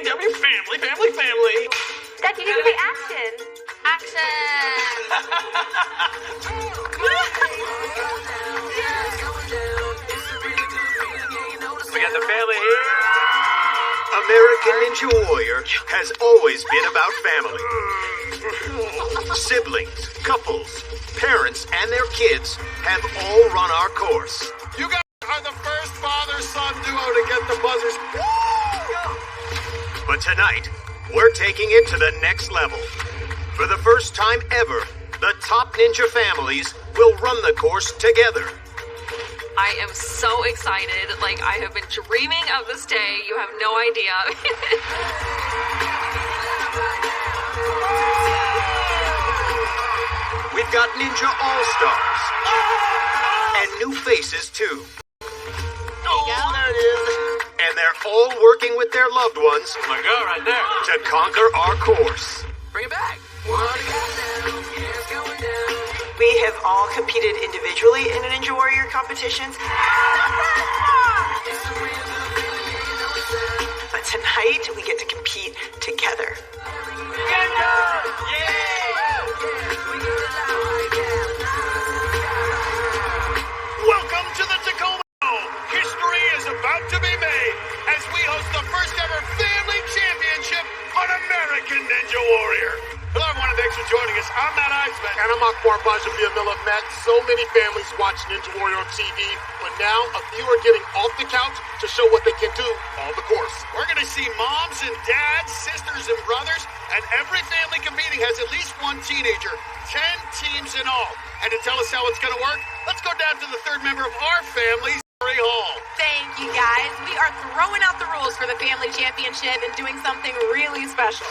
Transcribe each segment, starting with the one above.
ninja. Family. Dad, you need to say action. We got the family here. American Ninja Warrior has always been about family. Siblings, couples, parents, and their kids have all run our course. You guys are the first father-son duo to get the buzzers. But tonight, we're taking it to the next level. For the first time ever, the top ninja families will run the course together. I am so excited. Like, I have been dreaming of this day. You have no idea. We've got Ninja All-Stars. And new faces, too. Oh, there it is. And they're all working with their loved ones Oh my God, right there. to conquer our course. Bring it back. We have all competed individually in Ninja Warrior competitions. But tonight, we get to compete together. Welcome to the Tacoma Dome. History is about to be made as we host the first ever family championship on American Ninja Warrior. Hello, everyone, and thanks for joining us. I'm Matt Eisman. And I'm Akbar Bajabia-Miller. Matt, so many families watch Ninja Warrior on TV, but now a few are getting off the couch to show what they can do on the course. We're going to see moms and dads, sisters and brothers, and every family competing has at least one teenager. 10 teams in all. And to tell us how it's going to work, let's go down to the third member of our family, Zuri Hall. Thank you, guys. We are throwing out the rules for the family championship and doing something really special.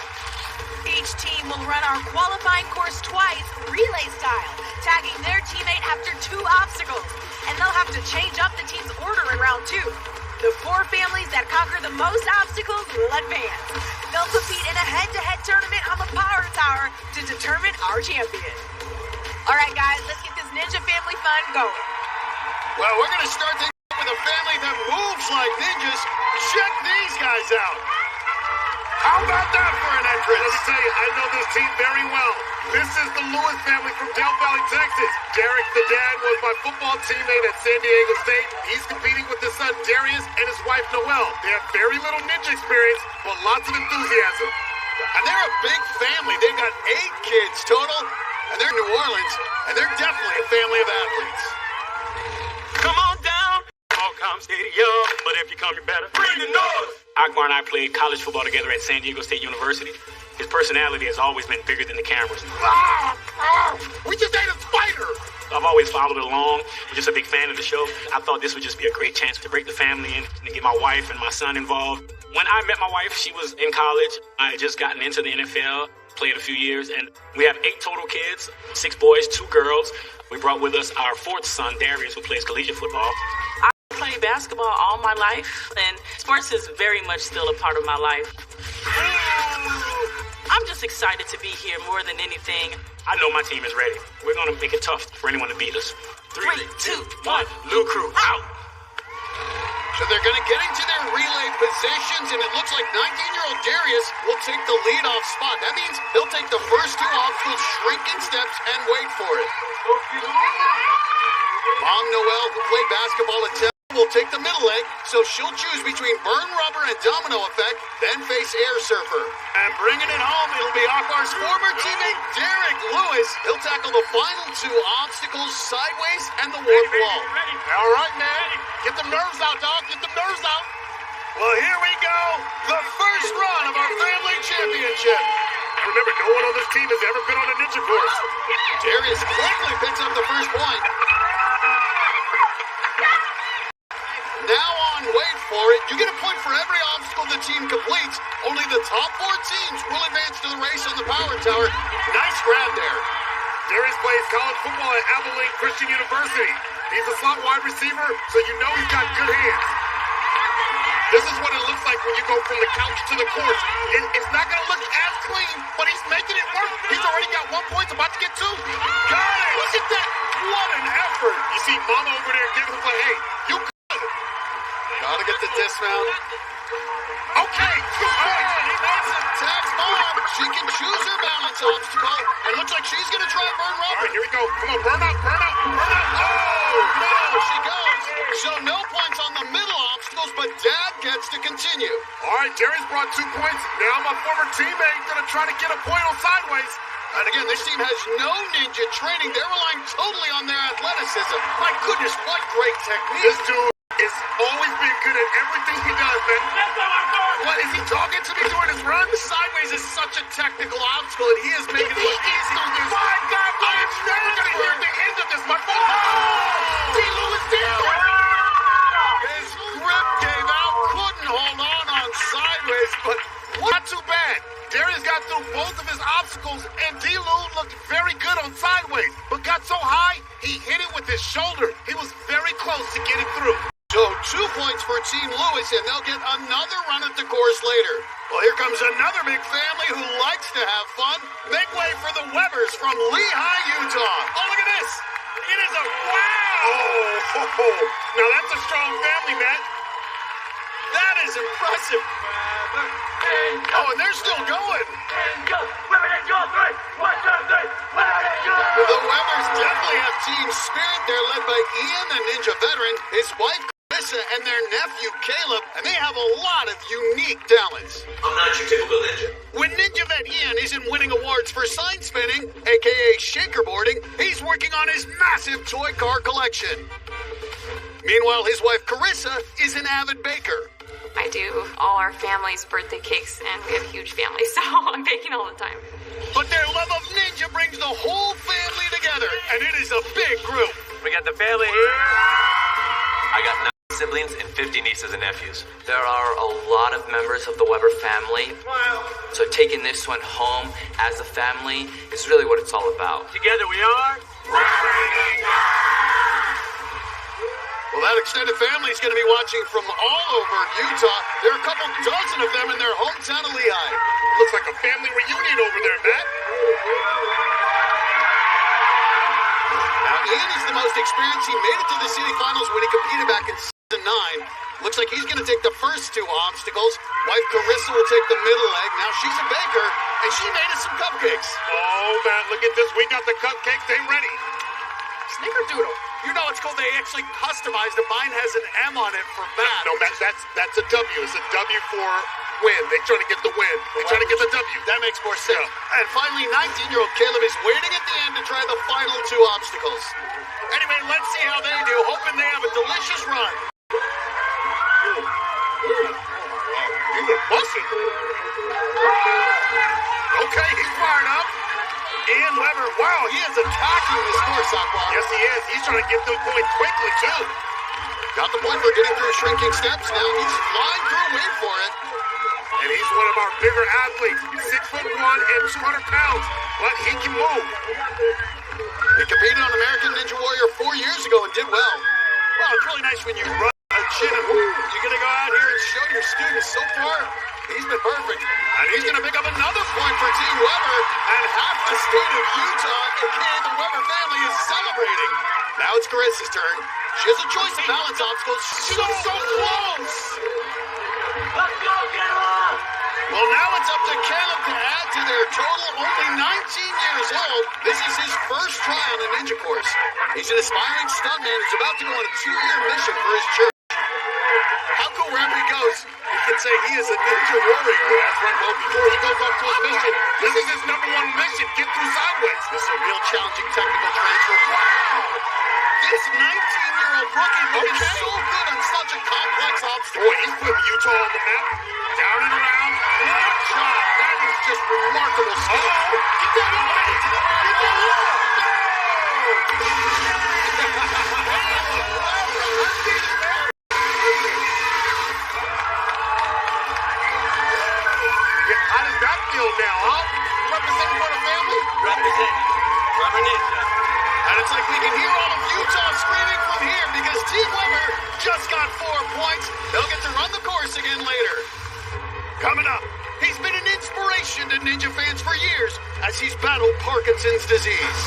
Each team will run our qualifying course twice, relay style, tagging their teammate after 2 obstacles. And they'll have to change up the team's order in round 2. The 4 families that conquer the most obstacles will advance. They'll compete in a head-to-head tournament on the Power Tower to determine our champion. All right, guys, let's get this Ninja family fun going. Well, we're going to start things with a family that moves like ninjas. Check these guys out. How about that for an entrance? Let me tell you, I know this team very well. This is the Lewis family from Del Valley, Texas. Derek, the dad, was my football teammate at San Diego State. He's competing with his son Darius and his wife Noelle. They have very little ninja experience, but lots of enthusiasm. And they're a big family. They've got 8 kids total, and they're in New Orleans, and they're definitely a family of athletes. Come on down. Qualcomm Stadium. But if you come, you better bring the noise. Akbar and I played college football together at San Diego State University. His personality has always been bigger than the cameras. We just ate a spider! I've always followed along. I'm just a big fan of the show. I thought this would just be a great chance to break the family in and to get my wife and my son involved. When I met my wife, she was in college. I had just gotten into the NFL, played a few years, and we have 8 total kids, 6 boys, 2 girls. We brought with us our 4th son, Darius, who plays collegiate football. I played basketball all my life, and sports is very much still a part of my life. I'm just excited to be here more than anything. I know my team is ready. We're going to make it tough for anyone to beat us. 3, 2, 1, Blue Crew, out! So they're going to get into their relay positions, and it looks like 19-year-old Darius will take the lead-off spot. That means he'll take the first 2 obstacles, shrinking steps, and wait for it. Mom Noelle, who played basketball at Temple, will take the middle leg, so she'll choose between burn rubber and domino effect, then face air surfer. And bringing it home, it'll be Akbar's former teammate, Derek Lewis. He'll tackle the final 2 obstacles, sideways and the warp wall. All right, man. Get the nerves out, dog. Get the nerves out. Well, here we go. The first run of our family championship. Remember, no one on this team has ever been on a ninja course. Darius quickly picks up the first point. Now on, wait for it. You get a point for every obstacle the team completes. Only the top 4 teams will advance to the race on the Power Tower. Nice grab there. Darius plays college football at Abilene Christian University. He's a slot wide receiver, so you know he's got good hands. This is what it looks like when you go from the couch to the court. It's not going to look as clean, but he's making it work. He's already got 1 point, about to get 2. Got it! Look at that! What an effort! You see Mama over there giving him a hey, you could. Gotta get the dismount. Okay, 2 points. He makes it. Tags Mom. She can choose her balance obstacle. And looks like she's going to try Burn All Rubber. right, here we go. Come on, burn up, burn up, burn up. Oh, no, she goes. So no points on the middle obstacles, but Dad gets to continue. All right, Darius brought 2 points. Now my former teammate gonna try to get a point on sideways. And again, this team has no ninja training. They're relying totally on their athleticism. My goodness, what great technique. This dude has always been good at everything he does, man. What, is he talking to me during his run? Sideways is such a technical obstacle, and he is making it He look is easy. through this. My God, I am never gonna hear the end of this. My phone. Oh! D-Lou is down. His grip gave out, couldn't hold on sideways, but Not too bad. Darius got through both of his obstacles, and D-Lou looked very good on sideways, but got so high, he hit it with his shoulder. He was very close to getting through. so 2 points for Team Lewis, and they'll get another run at the course later. Well, here comes another big family who likes to have fun. Make way for the Webbers from Lehigh, Utah. Oh, look at this. It is a wow. Oh, now that's a strong family, Matt. That is impressive. Oh, and they're still going. The Webbers definitely have team spirit. They're led by Ian, a ninja veteran, his wife Carissa, and their nephew Caleb, and they have a lot of unique talents. I'm not your typical ninja. When Ninja Vet Ian isn't winning awards for sign spinning, aka shakerboarding, he's working on his massive toy car collection. Meanwhile, his wife Carissa is an avid baker. I do all our family's birthday cakes, and we have a huge family, so I'm baking all the time. But their love of ninja brings the whole family together, and it is a big group. We got the family here. I got 9 siblings and 50 nieces and nephews. There are a lot of members of the Weber family, so taking this one home as a family is really what it's all about. Together we are. Well, that extended family is going to be watching from all over Utah. There are a couple dozen of them in their hometown of Lehigh. Looks like a family reunion over there, Matt. Now, Ian is the most experienced. He made it to the city finals when he competed back in season 9. Looks like he's going to take the first 2 obstacles. Wife Carissa will take the middle leg. Now she's a baker, and she made us some cupcakes. Oh, Matt, look at this. We got the cupcakes. They ready. Snickerdoodle. You know it's cool. They actually customized it. Mine has an M on it for Matt. No, Matt, that's a W. It's a W for win. They're trying to get the win. They're trying to get the W. That makes more sense. Yeah. And finally, 19-year-old Caleb is waiting at the end to try the final 2 obstacles. Anyway, let's see how they do. Hoping they have a delicious run. He's a bussy. Okay, he's fired up. Ian Weber, Wow, he is attacking this course, Aqua. yes, he is. He's trying to get the point quickly, too. Got the point for getting through shrinking steps. Now he's flying through. Wait for it. And he's one of our bigger athletes, 6'1" and 200 pounds, but he can move. He competed on American Ninja Warrior 4 years ago and did well. Well, it's really nice when you run a chin and you're going to go out here and show your students. So far, he's been perfect. And he's going to pick up another point for Team Weber. And half the state of Utah, aka the Weber family, is celebrating. Now it's Carissa's turn. She has a choice of balance obstacles. She looks so close. Let's go, get on! Well, now it's up to Caleb to add to their total. Only 19 years old. This is his first try on a ninja course. He's an aspiring stuntman who's about to go on a 2-year mission for his church. How cool wherever he goes, he can say he is a ninja warrior. That's right, well, before he goes off to his mission, this is his #1 mission, get through sideways. This is a real challenging technical transfer. Wow! This 19-year-old rookie looking so good on such a complex obstacle. Boy, he's putting Utah on the map. Down and around. Good job. That is just remarkable skill. Get that away. Get that away. How does that feel now, huh? Representing for the family? Representing Rubber Ninja. And it's like we can hear all of Utah screaming from here because Team Weber just got 4 points. They'll get to run the course again later. Coming up, he's been an inspiration to Ninja fans for years as he's battled Parkinson's disease.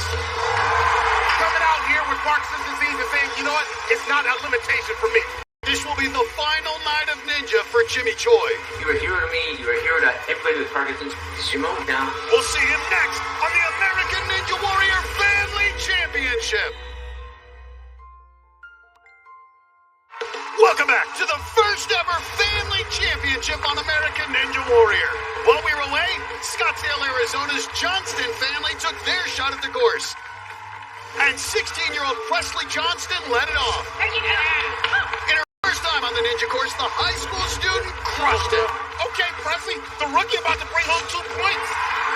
Coming out here with Parkinson's disease and saying, you know what? It's not a limitation for me. This will be the final night of Ninja for Jimmy Choi. You are a hero to me. You are a hero to everybody with Parkinson's. This is your moment now. We'll see him next on the American Ninja Warrior Family Championship. Welcome back to the first ever Family Championship on American Ninja Warrior. While we were away, Scottsdale, Arizona's Johnston family took their shot at the course. And 16-year-old Presley Johnston led it off. In her first time on the Ninja course, the high school student crushed it. Okay, Presley, the rookie about to bring home 2 points.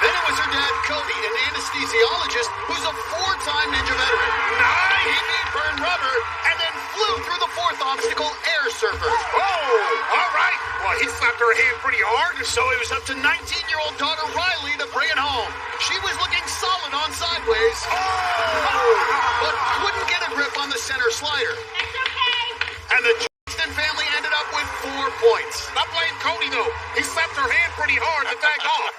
Then it was her dad, Cody, an anesthesiologist who's a 4-time Ninja veteran. Nice! He beat Burn Rubber and then flew through the 4th obstacle, Air Surfer. Oh, all right. Well, he slapped her hand pretty hard. So it was up to 19-year-old daughter Riley to bring it home. She was looking solid on sideways, but couldn't get a grip on the center slider. That's okay. And the Johnston family ended up with 4 points. Not blame Cody, though. He slapped her hand pretty hard to back off.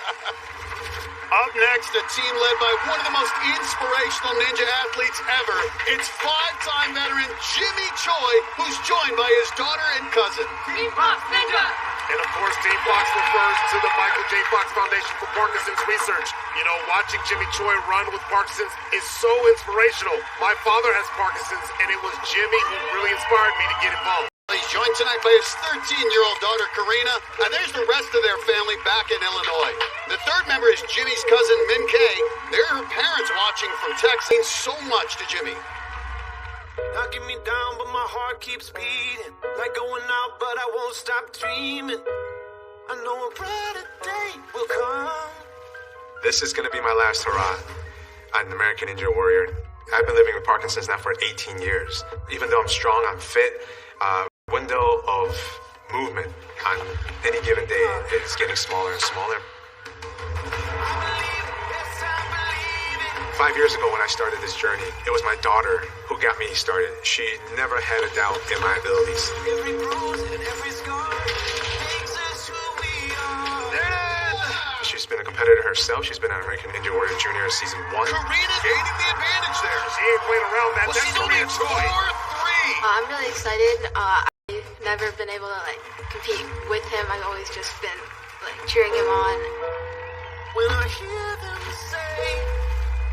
Up next, a team led by one of the most inspirational Ninja athletes ever. It's 5-time veteran Jimmy Choi, who's joined by his daughter and cousin. Team Fox Ninja. And of course, Team Fox refers to the Michael J. Fox Foundation for Parkinson's Research. You know, watching Jimmy Choi run with Parkinson's is so inspirational. My father has Parkinson's, and it was Jimmy who really inspired me to get involved. He's joined tonight by his 13-year-old daughter, Karina, and there's the rest of their family back in Illinois. The third member is Jimmy's cousin, Min Kay. They're her parents watching from Texas. Means so much to Jimmy. Knocking me down, but my heart keeps beating. Like going out, but I won't stop dreaming. I know a brighter day will come. This is going to be my last hurrah. I'm an American Ninja Warrior. I've been living with Parkinson's now for 18 years. Even though I'm strong, I'm fit, window of movement on any given day is getting smaller and smaller. 5 years ago when I started this journey, it was my daughter who got me started. She never had a doubt in my abilities. Every bruise and every scar makes us who we are. She's been a competitor herself. She's been on American Ninja Warrior Junior Season 1. Karina gaining the advantage there. She ain't playing around, man. Well, That's she's only Karina Choi. 4-3. I'm really excited. I've never been able to compete with him. I've always just been cheering him on. When I hear them say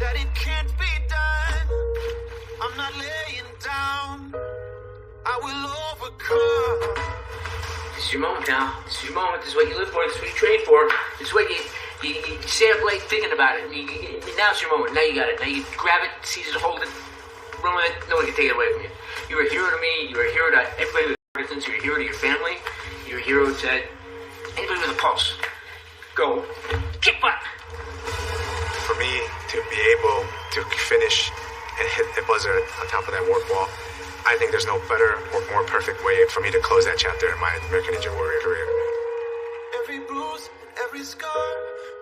that it can't be done, I'm not laying down. I will overcome. This is your moment now. This is your moment. This is what you live for. This is what you train for. This is what you stay up late thinking about it. Now's your moment. Now you got it. Now you grab it, seize it, hold it, run with it. No one can take it away from you. You're a hero to me. You're a hero to everybody with Parkinson's. You're a hero to your family. You're a hero to anybody with a pulse. Go. Kick butt. For me to be able to finish and hit the buzzer on top of that warp wall, I think there's no better or more perfect way for me to close that chapter in my American Ninja Warrior career. Every bruise and every scar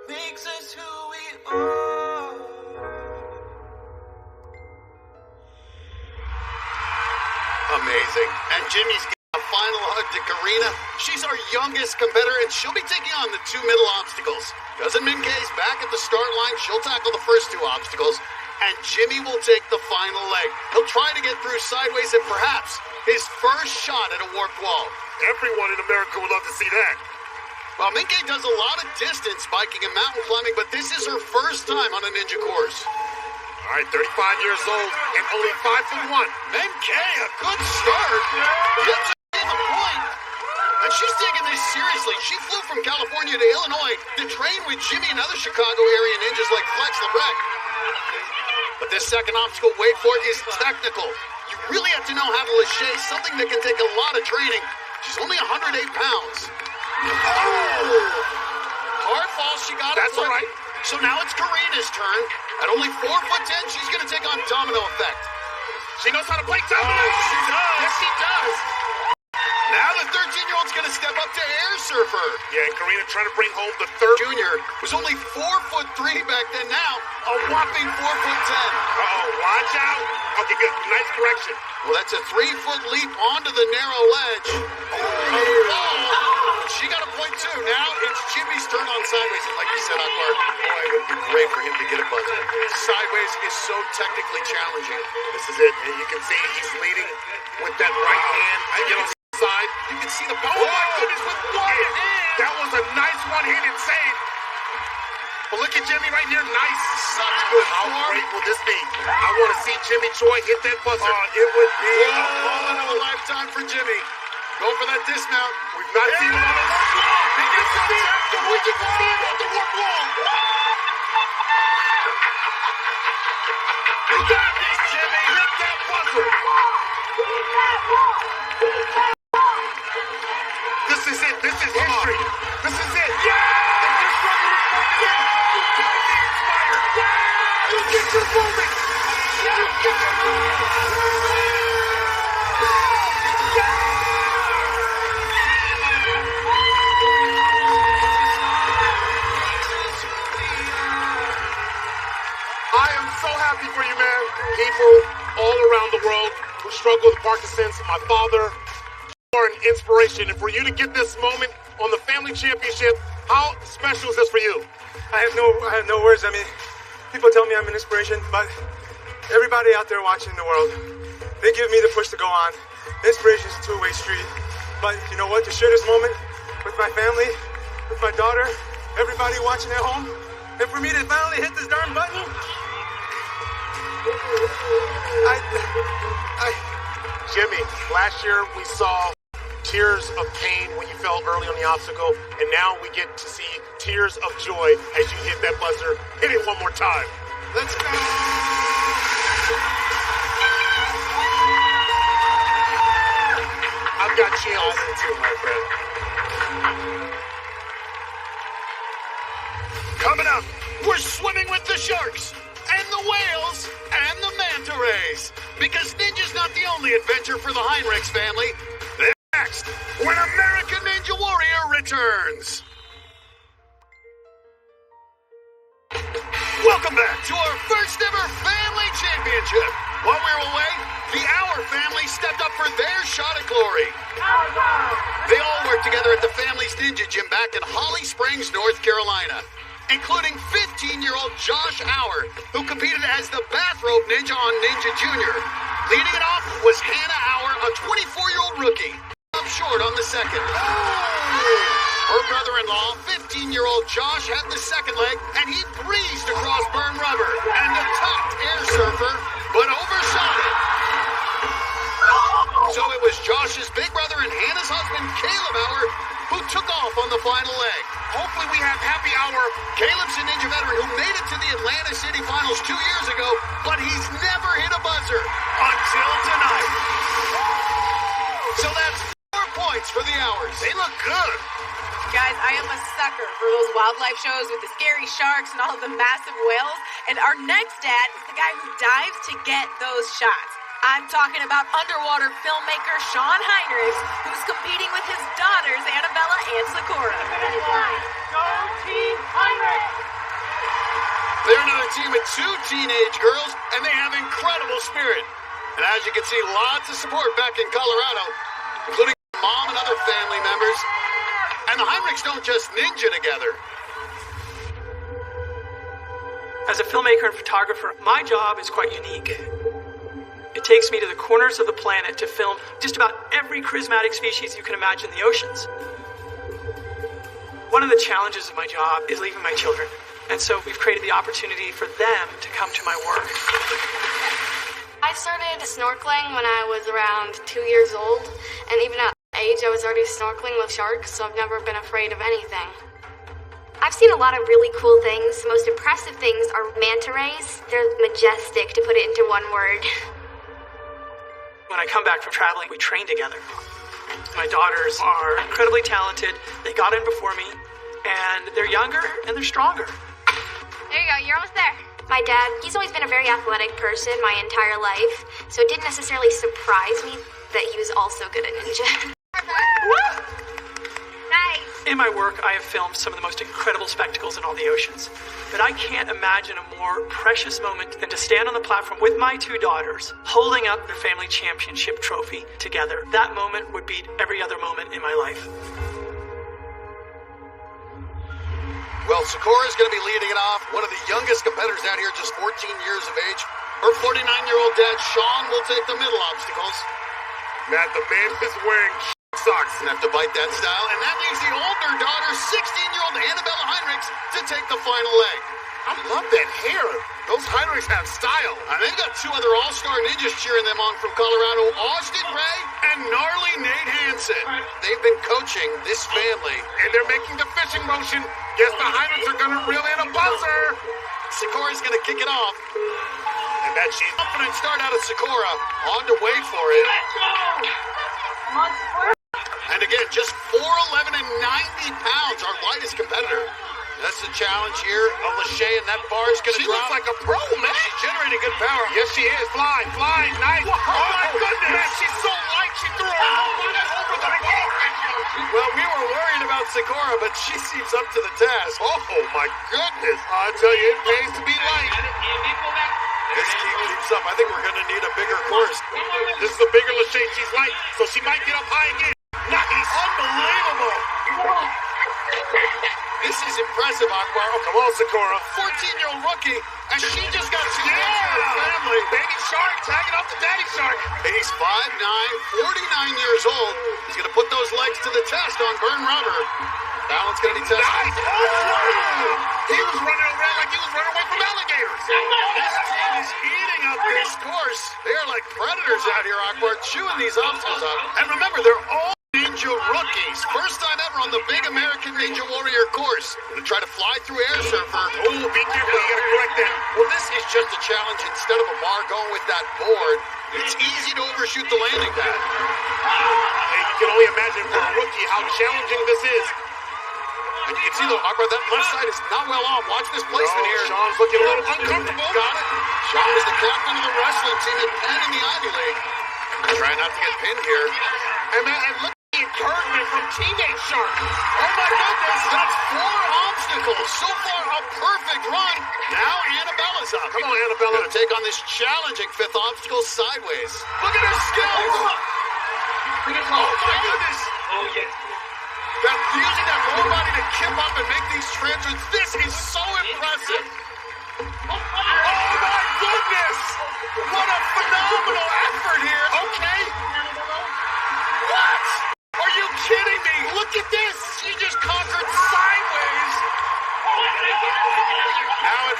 makes us who we are. Amazing. And Jimmy's giving a final hug to Karina. She's our youngest competitor, and she'll be taking on the 2 middle obstacles. Cousin Min Kay's back at the start line. She'll tackle the first 2 obstacles, and Jimmy will take the final leg. He'll try to get through sideways and perhaps his first shot at a warped wall. Everyone in America would love to see that. Well, Min Kay does a lot of distance biking and mountain climbing, but this is her first time on a ninja course. All right, 35 years old and only 5'1". Min Kay, a good start. Gets her in the point. And she's taking this seriously. She flew from California to Illinois to train with Jimmy and other Chicago area ninjas like Flex Lebrecht. But this second obstacle, wait for it, is technical. You really have to know how to lâcher, something that can take a lot of training. She's only 108 pounds. Oh! Hard fall, she got it. That's all right. So now it's Karina's turn. At only 4'10", she's going to take on Domino Effect. She knows how to play Domino. Oh, she does. Yes, she does. Now the 13-year-old's going to step up to Air Surfer. Yeah, and Karina trying to bring home the third. Junior was only 4'3" back then. Now a whopping 4'10". Uh-oh, watch out. Okay, good. Nice correction. Well, that's a 3-foot leap onto the narrow ledge. She got a point too. Now it's Jimmy's turn on sideways. And like you said, Akbar, boy, it would be great for him to get a buzzer. Sideways is so technically challenging. This is it. And you can see he's leading with that right hand to get on the side. You can see the ball. Oh my goodness, with Jimmy right here, nice. Such good How form. great will this be? I want to see Jimmy Choi hit that buzzer. It would be a moment of a lifetime for Jimmy. Go for that dismount. We've not seen him on the left wall. He gets the tap to which is on the warp wall. You got this, Jimmy. Hit that buzzer. This is it. This is history. This is it. Yeah! If this struggle is broken in, you gotta be inspired. You get your moment. You get your moment. I am so happy for you, man. People all around the world who struggle with Parkinson's, my father, you are an inspiration. And for you to get this moment on the family championship, how special is this for you? I have no words. I mean, people tell me I'm an inspiration, but everybody out there watching the world, they give me the push to go on. Inspiration is a two-way street. But you know what? To share this moment with my family, with my daughter, everybody watching at home, and for me to finally hit this darn button, Jimmy, last year we saw tears of pain when you fell early on the obstacle, and now we get to see tears of joy as you hit that buzzer. Hit it one more time. Let's go. I've got chills too, my friend. Coming up, we're swimming with the sharks and the whales and the manta rays. Because Ninja's not the only adventure for the Heinrichs family. They're next when American Ninja Warrior returns. Welcome back to our first ever family championship. While we were away, the Our family stepped up for their shot at glory. They all worked together at the family's Ninja Gym back in Holly Springs, North Carolina, including 15-year-old Josh Our, who competed as the bathrobe ninja on Ninja Junior. Leading it off was Hannah Our, a 24-year-old rookie, up short on the second. Her brother-in-law, 15-year-old Josh, had the second leg, and he breezed across burn rubber and a topped air surfer, but overshot it. So it was Josh's big brother and Hannah's husband, Caleb Our, who took off on the final leg. Hopefully we have happy hour. Caleb's a Ninja veteran who made it to the Atlanta City Finals 2 years ago, but he's never hit a buzzer until tonight. So that's 4 points for the Hours. They look good. Guys, I am a sucker for those wildlife shows with the scary sharks and all the massive whales. And our next dad is the guy who dives to get those shots. I'm talking about underwater filmmaker Sean Heinrichs, who's competing with his daughters Annabella and Sakura. Go Team Heinrichs! They're another team of 2 teenage girls, and they have incredible spirit. And as you can see, lots of support back in Colorado, including mom and other family members. And the Heinrichs don't just ninja together. As a filmmaker and photographer, my job is quite unique. It takes me to the corners of the planet to film just about every charismatic species you can imagine in the oceans. One of the challenges of my job is leaving my children, and so we've created the opportunity for them to come to my work. I started snorkeling when I was around 2 years old, and even at that age I was already snorkeling with sharks, so I've never been afraid of anything. I've seen a lot of really cool things. The most impressive things are manta rays. They're majestic, to put it into one word. When I come back from traveling, we train together. My daughters are incredibly talented. They got in before me, and they're younger and they're stronger. There you go, you're almost there. My dad, he's always been a very athletic person my entire life, so it didn't necessarily surprise me that he was also good at ninja. Nice! In my work, I have filmed some of the most incredible spectacles in all the oceans. But I can't imagine a more precious moment than to stand on the platform with my 2 daughters, holding up their family championship trophy together. That moment would beat every other moment in my life. Well, Sakura's going to be leading it off. One of the youngest competitors out here, just 14 years of age. Her 49-year-old dad, Sean, will take the middle obstacles. Matt, the man is wearing socks. gonna have to bite that style, and that leaves the older daughter, 16-year-old Annabella Heinrichs, to take the final leg. I love that hair. Those Heinrichs have style. And they've got two other all-star ninjas cheering them on from Colorado, Austin Gray and gnarly Nate Hansen. They've been coaching this family. And they're making the fishing motion. Guess the Heinrichs are gonna reel in a buzzer. Sakura's gonna kick it off. And that she's confident start out of Sakura. On to wait for it. And again, just 4'11" and 90 pounds, our lightest competitor. That's the challenge here of Lachey, and that bar is going to drop. She looks like a pro, man. She's generating good power. Yes, she is. Fly, nice. Oh, my goodness. Man, she's so light, she threw her whole body over the bar. Well, we were worried about Sakura, but she seems up to the task. Oh, my goodness. I tell you, it pays to be light. This team keeps up. I think we're going to need a bigger course. This is a bigger Lachey. She's light, so she might get up high again. Nice. Unbelievable. This is impressive, Akbar. Oh, come on, Sakura. 14-year-old rookie, and she just got two for her family. Baby Shark tagging off to Daddy Shark. He's 5'9", 49 years old. He's going to put those legs to the test on Burn Rubber. Balance going to be tested. Nice. Oh, he was running around like he was running away from alligators. This team is eating up this course. They are like predators out here, Akbar, chewing these obstacles up. And remember, they're all Ninja rookies. First time ever on the big American Ninja Warrior course. Gonna try to fly through Air Surfer. Oh, be careful. You gotta correct that. Well, this is just a challenge. Instead of a bar going with that board, it's easy to overshoot the landing pad. Hey, you can only imagine for a rookie how challenging this is. And you can see, though, Akbar, that left side is not well off. Watch this placement here. Sean's looking a little uncomfortable. Got it. Sean is the captain of the wrestling team at Penn in the Ivy League. Try not to get pinned here. And man, and look. Encouragement from Teenage Shark. Oh my goodness, that's 4 obstacles. So far, a perfect run. Now Annabella's up. Come on, Annabella. Gonna take on this challenging 5th obstacle sideways. Look at her skills. Oh my goodness. Oh yeah. That's using that lower body to kip up and make these transfers. This is so impressive. Oh my goodness. What a phenomenal effort here. Okay. What? Are you kidding me? Look at this! She just conquered sideways! Now at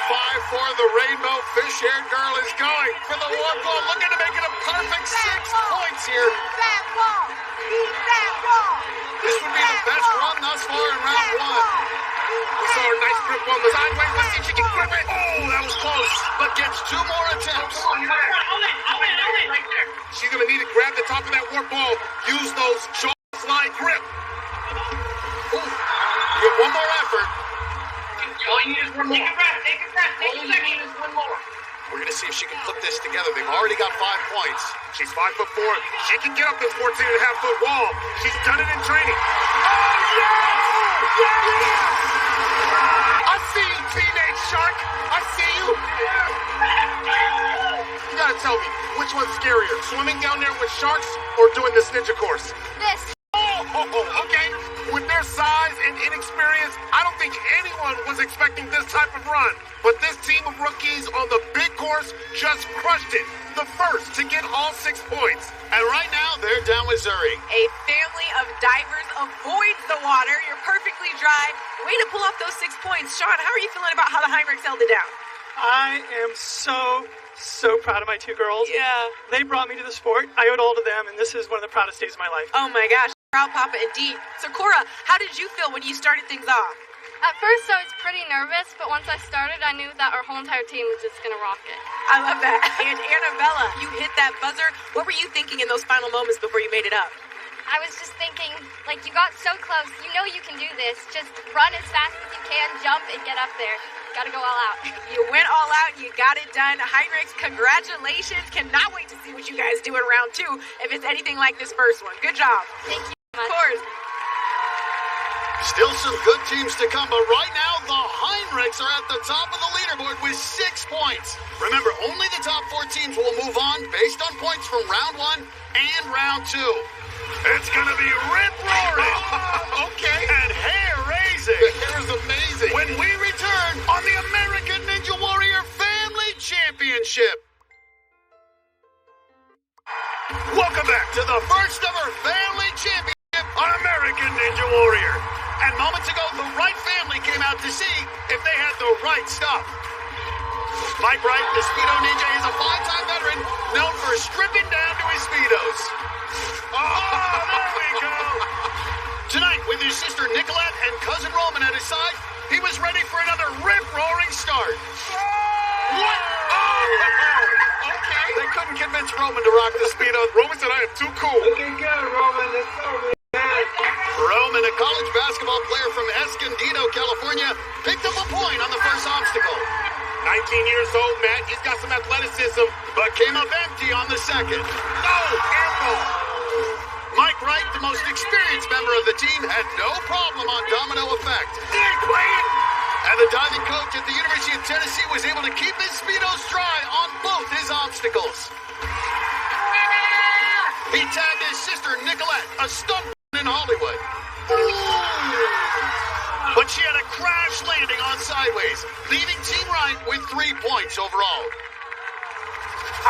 5'4", the rainbow fish-haired girl is going for the warp ball, looking to make it a perfect 6 points here. This would be the best run thus far in round 1. We saw a nice grip on the sideways. Let's see if she can grip it. Oh, that was close, but gets 2 more attempts. She's going to need to grab the top of that warp ball. Use those jaw slide grip. Ooh, you get 1 more effort. All you need is one more. Take a breath. Take a breath. All you need is one more. We're going to see if she can put this together. They've already got 5 points. She's 5'4". She can get up this 14.5-foot wall. She's done it in training. Oh, yes! Yes! I see you, Teenage Shark. I see you. You gotta tell me, which one's scarier? Swimming down there with sharks or doing this ninja course? This. Oh, okay. With their size and inexperience, I don't think anyone was expecting this type of run. But this team of rookies on the big course just crushed it. The first to get all 6 points. And right now, they're down with Zuri. A family of divers avoids the water. You're perfectly dry. Way to pull off those 6 points. Sean, how are you feeling about how the Heinrichs held it down? I am so proud of my 2 girls. Yeah. They brought me to the sport. I owe it all to them, and this is one of the proudest days of my life. Oh my gosh. Proud Papa indeed. Sakura, how did you feel when you started things off? At first, I was pretty nervous, but once I started, I knew that our whole entire team was just gonna rock it. I love that. And Annabella, you hit that buzzer. What were you thinking in those final moments before you made it up? I was just thinking, like, you got so close. You know you can do this. Just run as fast as you can, jump, and get up there. Gotta go all out. You went all out, you got it done. Heinrichs, congratulations. Cannot wait to see what you guys do in round 2 if it's anything like this first one. Good job. Thank you Of so much. course. Still some good teams to come, but right now the Heinrichs are at the top of the leaderboard with 6 points. Remember, only the top 4 teams will move on based on points from round 1 and round 2. It's gonna be rip-roaring. Okay. And hair-raising. The hair is amazing. When we return on the American Ninja Warrior Family Championship. Welcome back to the first ever Family Championship on Mike Wright, the Speedo Ninja, is a five-time veteran known for stripping down to his Speedos. Oh, there we go. Tonight, with his sister Nicolette and cousin Roman at his side, he was ready for another rip-roaring start. What? Oh, okay. They couldn't convince Roman to rock the Speedo. Roman said, I am too cool. Looking good, Roman. Let's go, man. Roman, a college basketball player from Escondido, California, picked up a point on the first obstacle. 19 years old, Matt. He's got some athleticism. But came up empty on the second. No, airball. Mike Wright, the most experienced member of the team, had no problem on domino effect. And the diving coach at the University of Tennessee was able to keep his Speedos dry on both his obstacles. He tagged his sister Nicolette, a stunt in Hollywood. But she had a crash landing on sideways, leaving Team Wright with 3 points overall.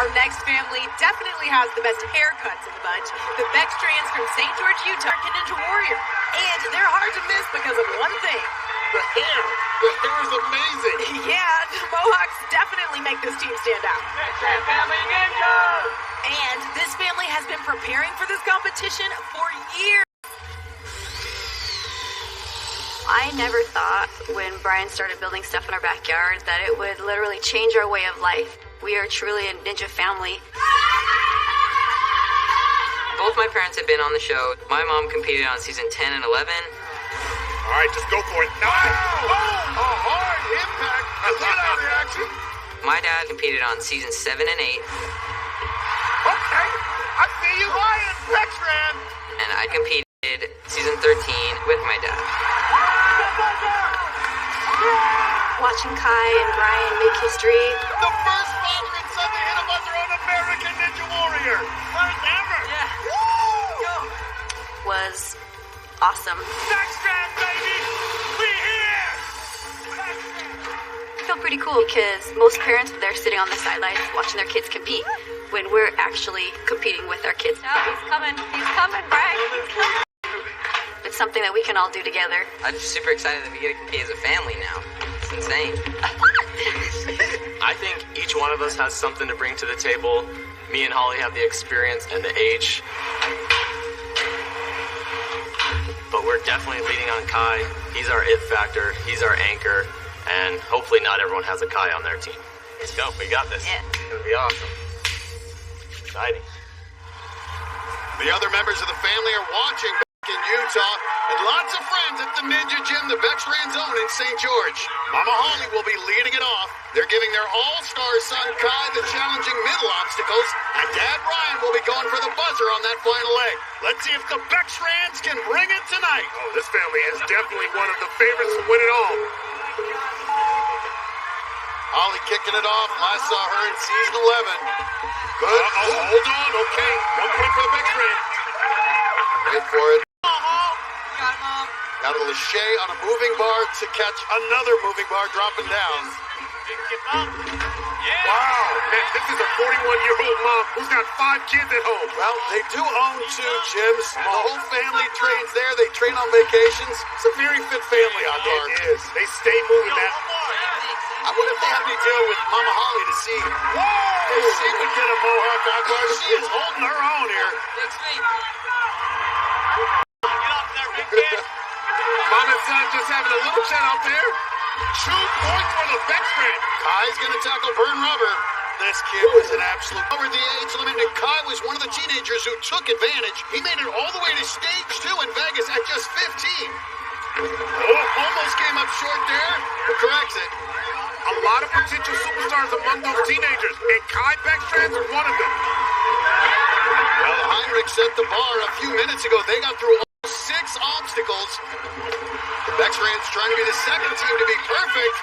Our next family definitely has the best haircuts in the bunch. The Beckstrands from St. George, Utah, are Ninja Warrior. And they're hard to miss because of one thing. The hair. The hair is amazing. Yeah, the Mohawks definitely make this team stand out. Beckstrand Family Ninja! And this family has been preparing for this competition for years. I never thought when Brian started building stuff in our backyard that it would literally change our way of life. We are truly a ninja family. Both my parents have been on the show. My mom competed on season 10 and 11. All right, just go for it. No! Oh, a hard impact. A look at reaction. My dad competed on season 7 and 8. Okay, I see you lying, Beckstrand. And I competed season 13 with my dad. Watching Kai and Brian make history. The first father and son to hit a buzzer on American Ninja Warrior. First ever. Yeah. Woo! Was awesome. Beckstrand, baby! We here! I feel pretty cool because most parents, they're sitting on the sidelines watching their kids compete when we're actually competing with our kids. Oh, he's coming, Brian. He's coming. It's something that we can all do together. I'm just super excited that we get to compete as a family now. It's insane. I think each one of us has something to bring to the table. Me and Holly have the experience and the age. But we're definitely leaning on Kai. He's our it factor. He's our anchor. And hopefully not everyone has a Kai on their team. Let's go. We got this. Yeah. It's going to be awesome. Exciting. The other members of the family are watching back in Utah, and lots of friends at the Ninja Gym, the Beckstrands own in St. George. Mama Holly will be leading it off. They're giving their all-star son Kai the challenging middle obstacles, and Dad Brian will be going for the buzzer on that final leg. Let's see if the Beckstrands can bring it tonight. Oh, this family is definitely one of the favorites to win it all. Holly kicking it off. Last saw her in season 11. Good. Hold on. Okay. 1 point for the Beckstrand. Wait for it. Got a Lachey on a moving bar to catch another moving bar dropping down. Wow. Man, this is a 41-year-old mom who's got 5 kids at home. Well, they do own 2 gyms. The whole family trains there. They train on vacations. It's a very fit family out there. It is. They stay moving that. I wonder if they have any deal with Mama Holly to see if she could get a Mohawk Akbar. She is holding her own here. Mom and son just having a little chat out there. 2 points for the Beckstrand. Kai's going to tackle Burn Rubber. This kid was an absolute over the age limit, and Kai was one of the teenagers who took advantage. He made it all the way to stage 2 in Vegas at just 15. Almost came up short there, but corrects it. A lot of potential superstars among those teenagers, and Kai Beckstrand is one of them. Well, Heinrich set the bar a few minutes ago. They got through all 6 obstacles. The Beckstrands trying to be the second team to be perfect.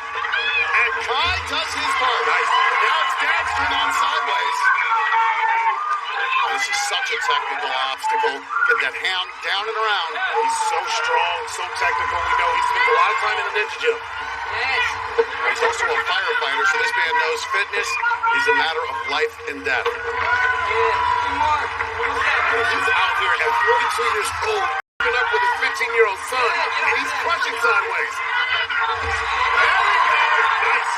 And Kai does his part. Nice. Now it's Dad's turn on sideways. This is such a technical obstacle. Get that hand down and around. He's so strong, so technical. We know he spends a lot of time in the Ninja Gym. Yes. He's also a firefighter, so this man knows fitness is a matter of life and death. He's out here at 42 years old, keeping up with his 15-year-old son, and he's crushing sideways. There we go. Nice.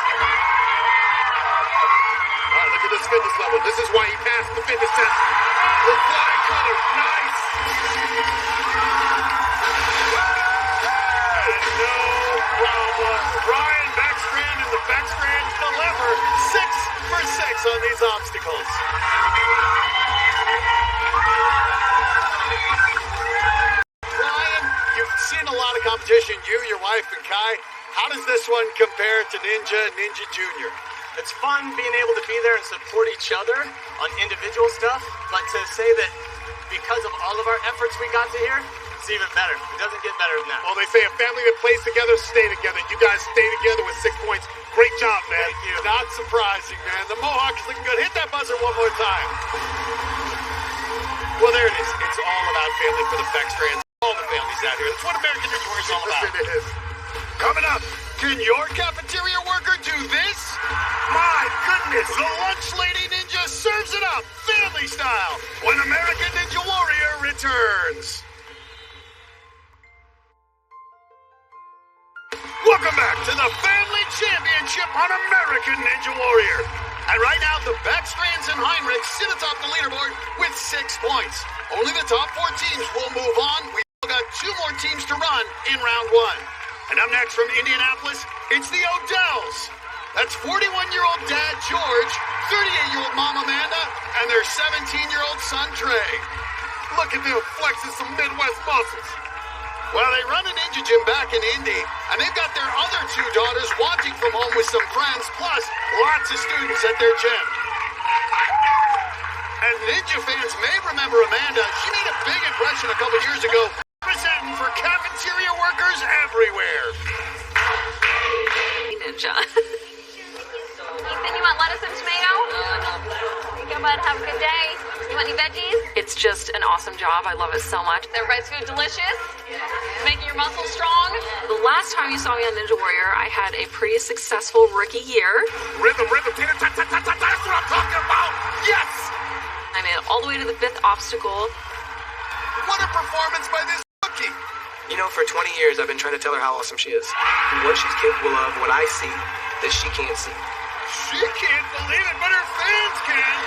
no problem. Brian Beckstrand and the Beckstrands deliver 6 for 6 on these obstacles. Brian, you've seen a lot of competition, you, your wife, and Kai. How does this one compare to Ninja and Ninja Junior? It's fun being able to be there and support each other on individual stuff, but to say that because of all of our efforts we got to here, it's even better. It doesn't get better than that. Well, they say a family that plays together stay together. You guys stay together with 6 points. Great job, man. Thank you. Not surprising, man. The Mohawk is looking good. Hit that buzzer one more time. Well, there it is. It's all about family for the Beckstrands. All the families out here. That's what American Ninja Warrior is all about. Yes, it is. Coming up. Can your cafeteria worker do this? My goodness. The Lunch Lady Ninja serves it up, family style, when American Ninja Warrior returns. Welcome back to the Family Championship on American Ninja Warrior. And right now, the Beckstrands and Heinrich sit atop the leaderboard with 6 points. Only the top 4 teams will move on. We've got 2 more teams to run in round 1. And up next from Indianapolis, it's the Odells. That's 41-year-old dad George, 38-year-old mom Amanda, and their 17-year-old son Trey. Look at them flexing some Midwest muscles. Well, they run a ninja gym back in Indy, and they've got their other 2 daughters watching from home with some friends, plus lots of students at their gym. And Ninja fans may remember Amanda. She made a big impression a couple years ago, representing for cafeteria workers everywhere. Ninja. Ethan, you want lettuce and tomato? You go, bud. Have a good day. You want any veggies? It's just an awesome job. I love it so much. Everybody's food delicious? Making your muscles strong? The last time you saw me on Ninja Warrior, I had a pretty successful rookie year. Rhythm, Tina, that's what I'm talking about. Yes! I made it all the way to the 5th obstacle. What a performance by this rookie! You know, for 20 years, I've been trying to tell her how awesome she is. What she's capable of, what I see that she can't see. She can't believe it, but her fans can!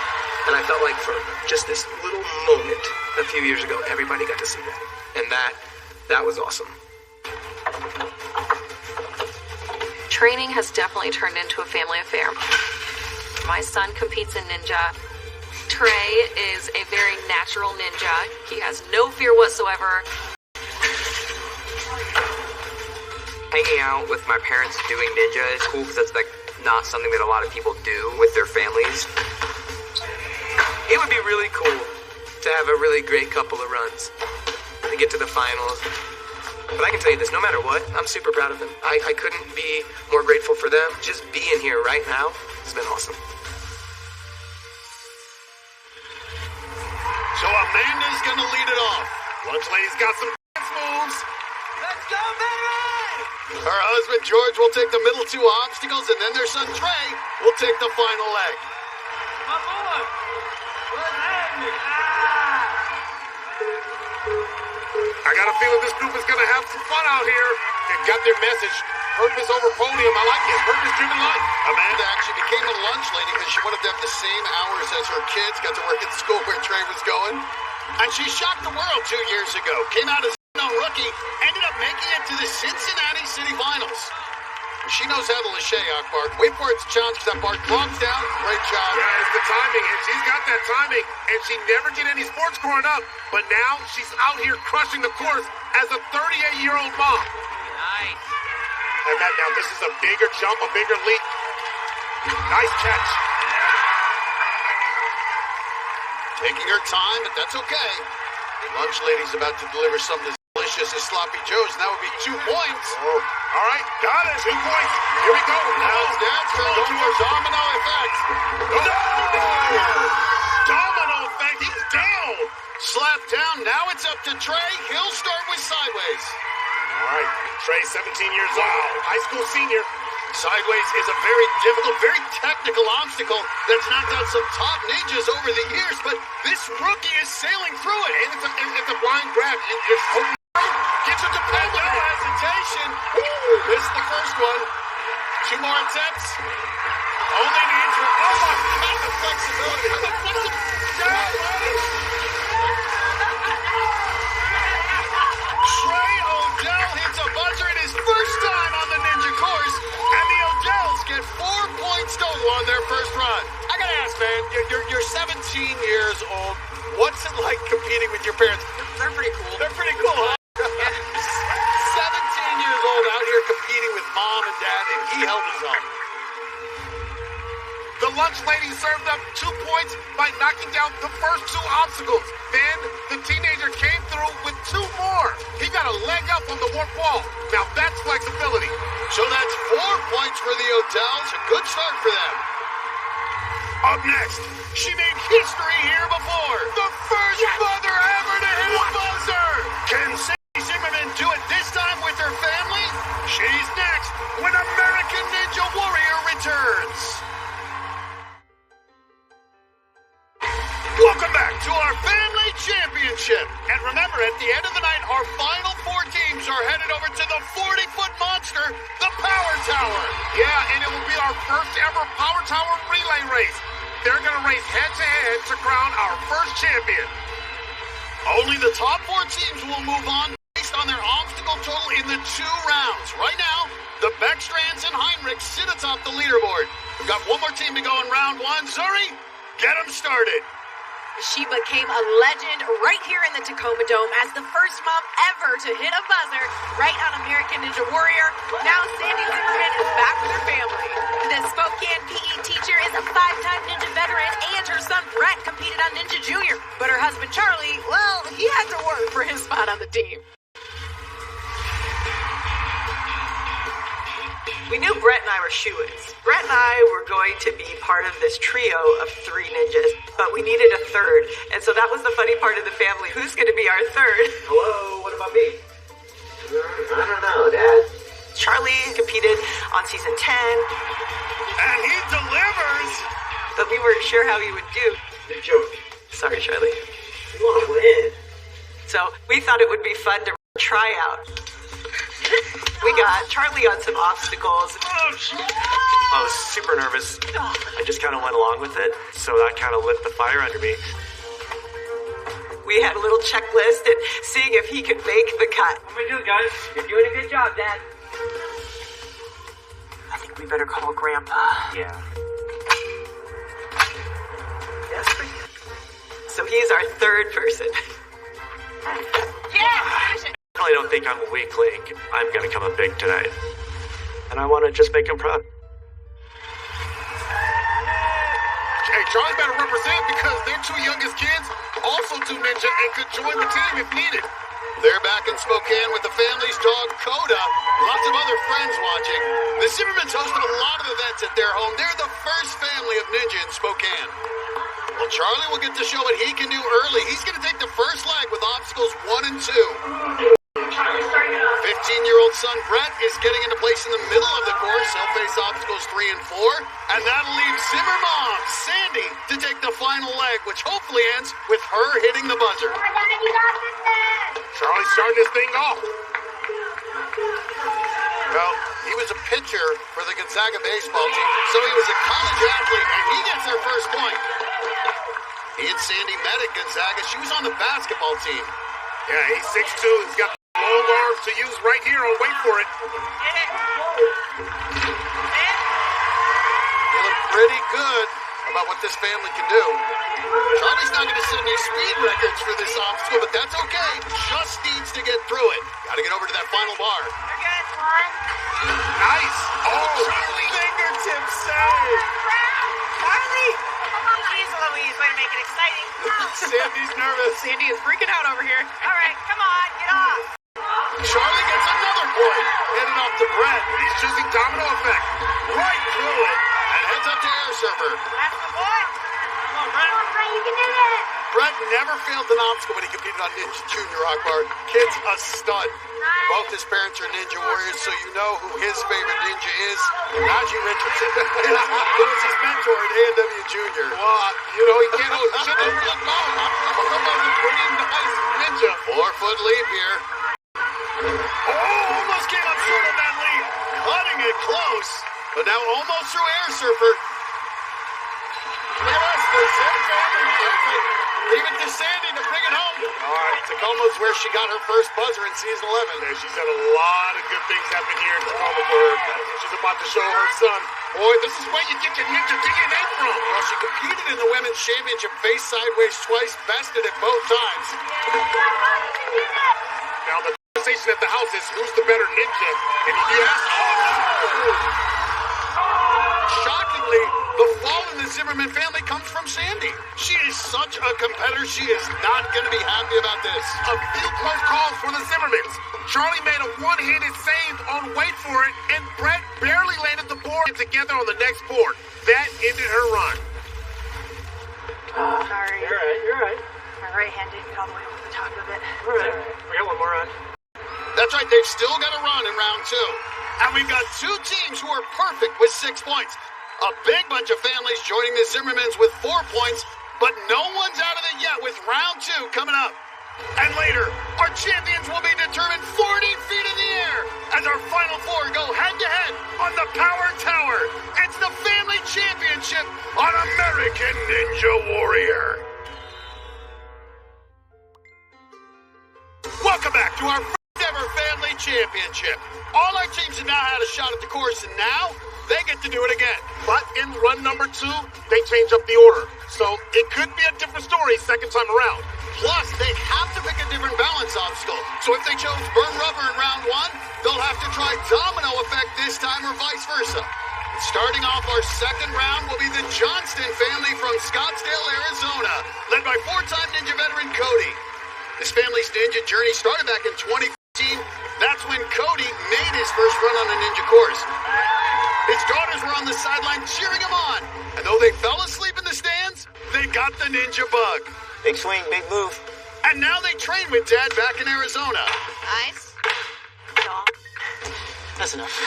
And I felt like for just this little moment a few years ago, everybody got to see that. And that was awesome. Training has definitely turned into a family affair. My son competes in Ninja. Trey is a very natural ninja. He has no fear whatsoever. Hanging out with my parents doing Ninja is cool because that's like not something that a lot of people do with their families. It would be really cool to have a really great couple of runs and get to the finals. But I can tell you this, no matter what, I'm super proud of them. I couldn't be more grateful for them. Just being here right now has been awesome. So Amanda's gonna lead it off. Lunch Lady's got some dance moves. Let's go, baby! Her husband George will take the middle 2 obstacles, and then their son Trey will take the final leg. My boy! What's happening? I got a feeling this group is going to have some fun out here. They've got their message. Purpose over podium. I like it. Purpose-driven life. Amanda actually became a lunch lady because she wanted to have the same hours as her kids, got to work at the school where Trey was going. And she shocked the world 2 years ago. Came out as a rookie, ended up making it to the Cincinnati City Finals. She knows how to lachey, Akbar. Wait for it to challenge because that bar drops down. Great job. Yeah, it's the timing, and she's got that timing. And she never did any sports growing up, but now she's out here crushing the course as a 38-year-old mom. Nice. And now this is a bigger jump, a bigger leap. Nice catch. Taking her time, but that's okay. The lunch lady's about to deliver something as delicious as Sloppy Joe's, and that would be 2 points. Oh, all right, got it. 2 points. Here we go. Now it's Dansville going for domino effect. No! Domino effect. He's down. Slap down. Now it's up to Trey. He'll start with sideways. All right, Trey, 17 years old, high school senior. Sideways is a very difficult, very technical obstacle that's knocked out some top ninjas over the years, but this rookie is sailing through it. And it's a blind grab. You're hoping. Gets it to pin, no hesitation. Missed the first one. 2 more attempts. Only needs for, oh my God, the flexibility. like competing with your parents? They're pretty cool. They're pretty cool, huh? 17 years old out here competing with mom and dad, and he held his own. The lunch lady served up 2 points by knocking down the first 2 obstacles. Then the teenager came through with 2 more. He got a leg up on the warp wall. Now that's flexibility. So that's 4 points for the Hotels. A good start for them. Up next, she made history here before. The first mother ever to hit a buzzer. Can Sandy Zimmerman do it this time with her family? She's next when American Ninja Warrior returns. Welcome back to our Family Championship. And remember, at the end of the night, our final 4 teams are headed over to the 40-foot monster, the Power Tower. Yeah, and it will be our first ever Power Tower relay race. They're going to race head-to-head to crown our first champion. Only the top 4 teams will move on based on their obstacle total in the 2 rounds. Right now, the Beckstrands and Heinrich sit atop the leaderboard. We've got one more team to go in round 1. Zuri, get them started. She became a legend right here in the Tacoma Dome as the first mom ever to hit a buzzer right on American Ninja Warrior. Now Sandy Zimmerman is back with her family. The Spokane PE teacher is a 5-time Ninja veteran, and her son Brett competed on Ninja Junior. But her husband Charlie, well, he had to work for his spot on the team. We knew Brett and I were shoo-ins. Brett and I were going to be part of this trio of 3 ninjas, but we needed a third. And so that was the funny part of the family. Who's going to be our third? Hello, what about me? I don't know, Dad. Charlie competed on season 10. And he delivers! But we weren't sure how he would do. Good joke. Sorry, Charlie. You want to win. So we thought it would be fun to try out. We got Charlie on some obstacles. I was super nervous. I just kind of went along with it, so that kind of lit the fire under me. We had a little checklist and seeing if he could make the cut. What am I doing, guys? You're doing a good job, Dad. I think we better call Grandpa. Yeah. Yes. So he's our third person. Yeah! I really don't think I'm a weak link. I'm gonna come up big tonight. And I wanna just make him proud. Hey, Charlie better represent because their 2 youngest kids also do ninja and could join the team if needed. They're back in Spokane with the family's dog, Coda. Lots of other friends watching. The Zimmermans hosted a lot of events at their home. They're the first family of ninja in Spokane. Well, Charlie will get to show what he can do early. He's going to take the first leg with obstacles 1 and 2. 15-year-old son Brett is getting into place in the middle of the course. He'll face obstacles 3 and 4. And that'll leave Zimmer mom, Sandy, to take the final leg, which hopefully ends with her hitting the buzzer. Charlie's starting this thing off. Well, he was a pitcher for the Gonzaga baseball team, so he was a college athlete, and he gets their first point. He and Sandy met at Gonzaga. She was on the basketball team. Yeah, he's 6'2". He's got long arms to use right here. Oh, wait for it. They look pretty good about what this family can do. Charlie's not going to set any speed records for this obstacle, but that's okay. Just needs to get through it. Got to get over to that final bar. Nice. Oh, Charlie. Fingertip save. Charlie! Jeez Louise, way to make it exciting. Sandy's nervous. Sandy is freaking out over here. All right, come on, get off. Charlie gets another point. Headed off to Brett. He's choosing domino effect. Right through it. And heads up to Air Surfer. That's the boy. Come on, Brett. You can do this. Brett never failed an obstacle when he competed on Ninja Junior Akbar. Kid's a stud. Both his parents are Ninja Warriors, so you know who his favorite ninja is. Najee Richardson. Who was his mentor at A&W Junior. Well, you know, he shouldn't overlook mom. Someone's a pretty nice ninja. 4-foot leap here. Oh, almost came up short on that leap. Cutting it close. But now almost through Air Surfer. Look at us, the Zim family. Leave it to Sandy to bring it home. All right, Tacoma almost where she got her first buzzer in season 11. And she's had a lot of good things happen here in Tacoma for her. She's about to show her son, boy, this is where you get your ninja DNA from. Well, she competed in the women's championship face sideways twice, bested it both times. Now the conversation at the house is who's the better ninja? And yes, shockingly, the fall in the Zimmerman family comes from Sandy. She is such a competitor, she is not going to be happy about this. A few close calls for the Zimmermans. Charlie made a one-handed save on wait for it, and Brett barely landed the board together on the next board. That ended her run. Sorry. You're right. My right hand didn't get all the way over the top of it. All right. We got one more run. That's right, they've still got a run in round 2. And we've got 2 teams who are perfect with 6 points. A big bunch of families joining the Zimmermans with 4 points, but no one's out of it yet with round 2 coming up. And later, our champions will be determined 40 feet in the air as our final 4 go head-to-head on the Power Tower. It's the Family Championship on American Ninja Warrior. Welcome back to our first ever Family Championship. All our teams have now had a shot at the course, and now they get to do it again. But in run number 2, they change up the order. So it could be a different story second time around. Plus, they have to pick a different balance obstacle. So if they chose burn rubber in round 1, they'll have to try domino effect this time or vice versa. Starting off our second round will be the Johnston family from Scottsdale, Arizona, led by 4-time Ninja veteran Cody. This family's ninja journey started back in 2015. That's when Cody made his first run on a ninja course. His daughters were on the sideline cheering him on. And though they fell asleep in the stands, they got the ninja bug. Big swing, big move. And now they train with Dad back in Arizona. Nice. That's enough. So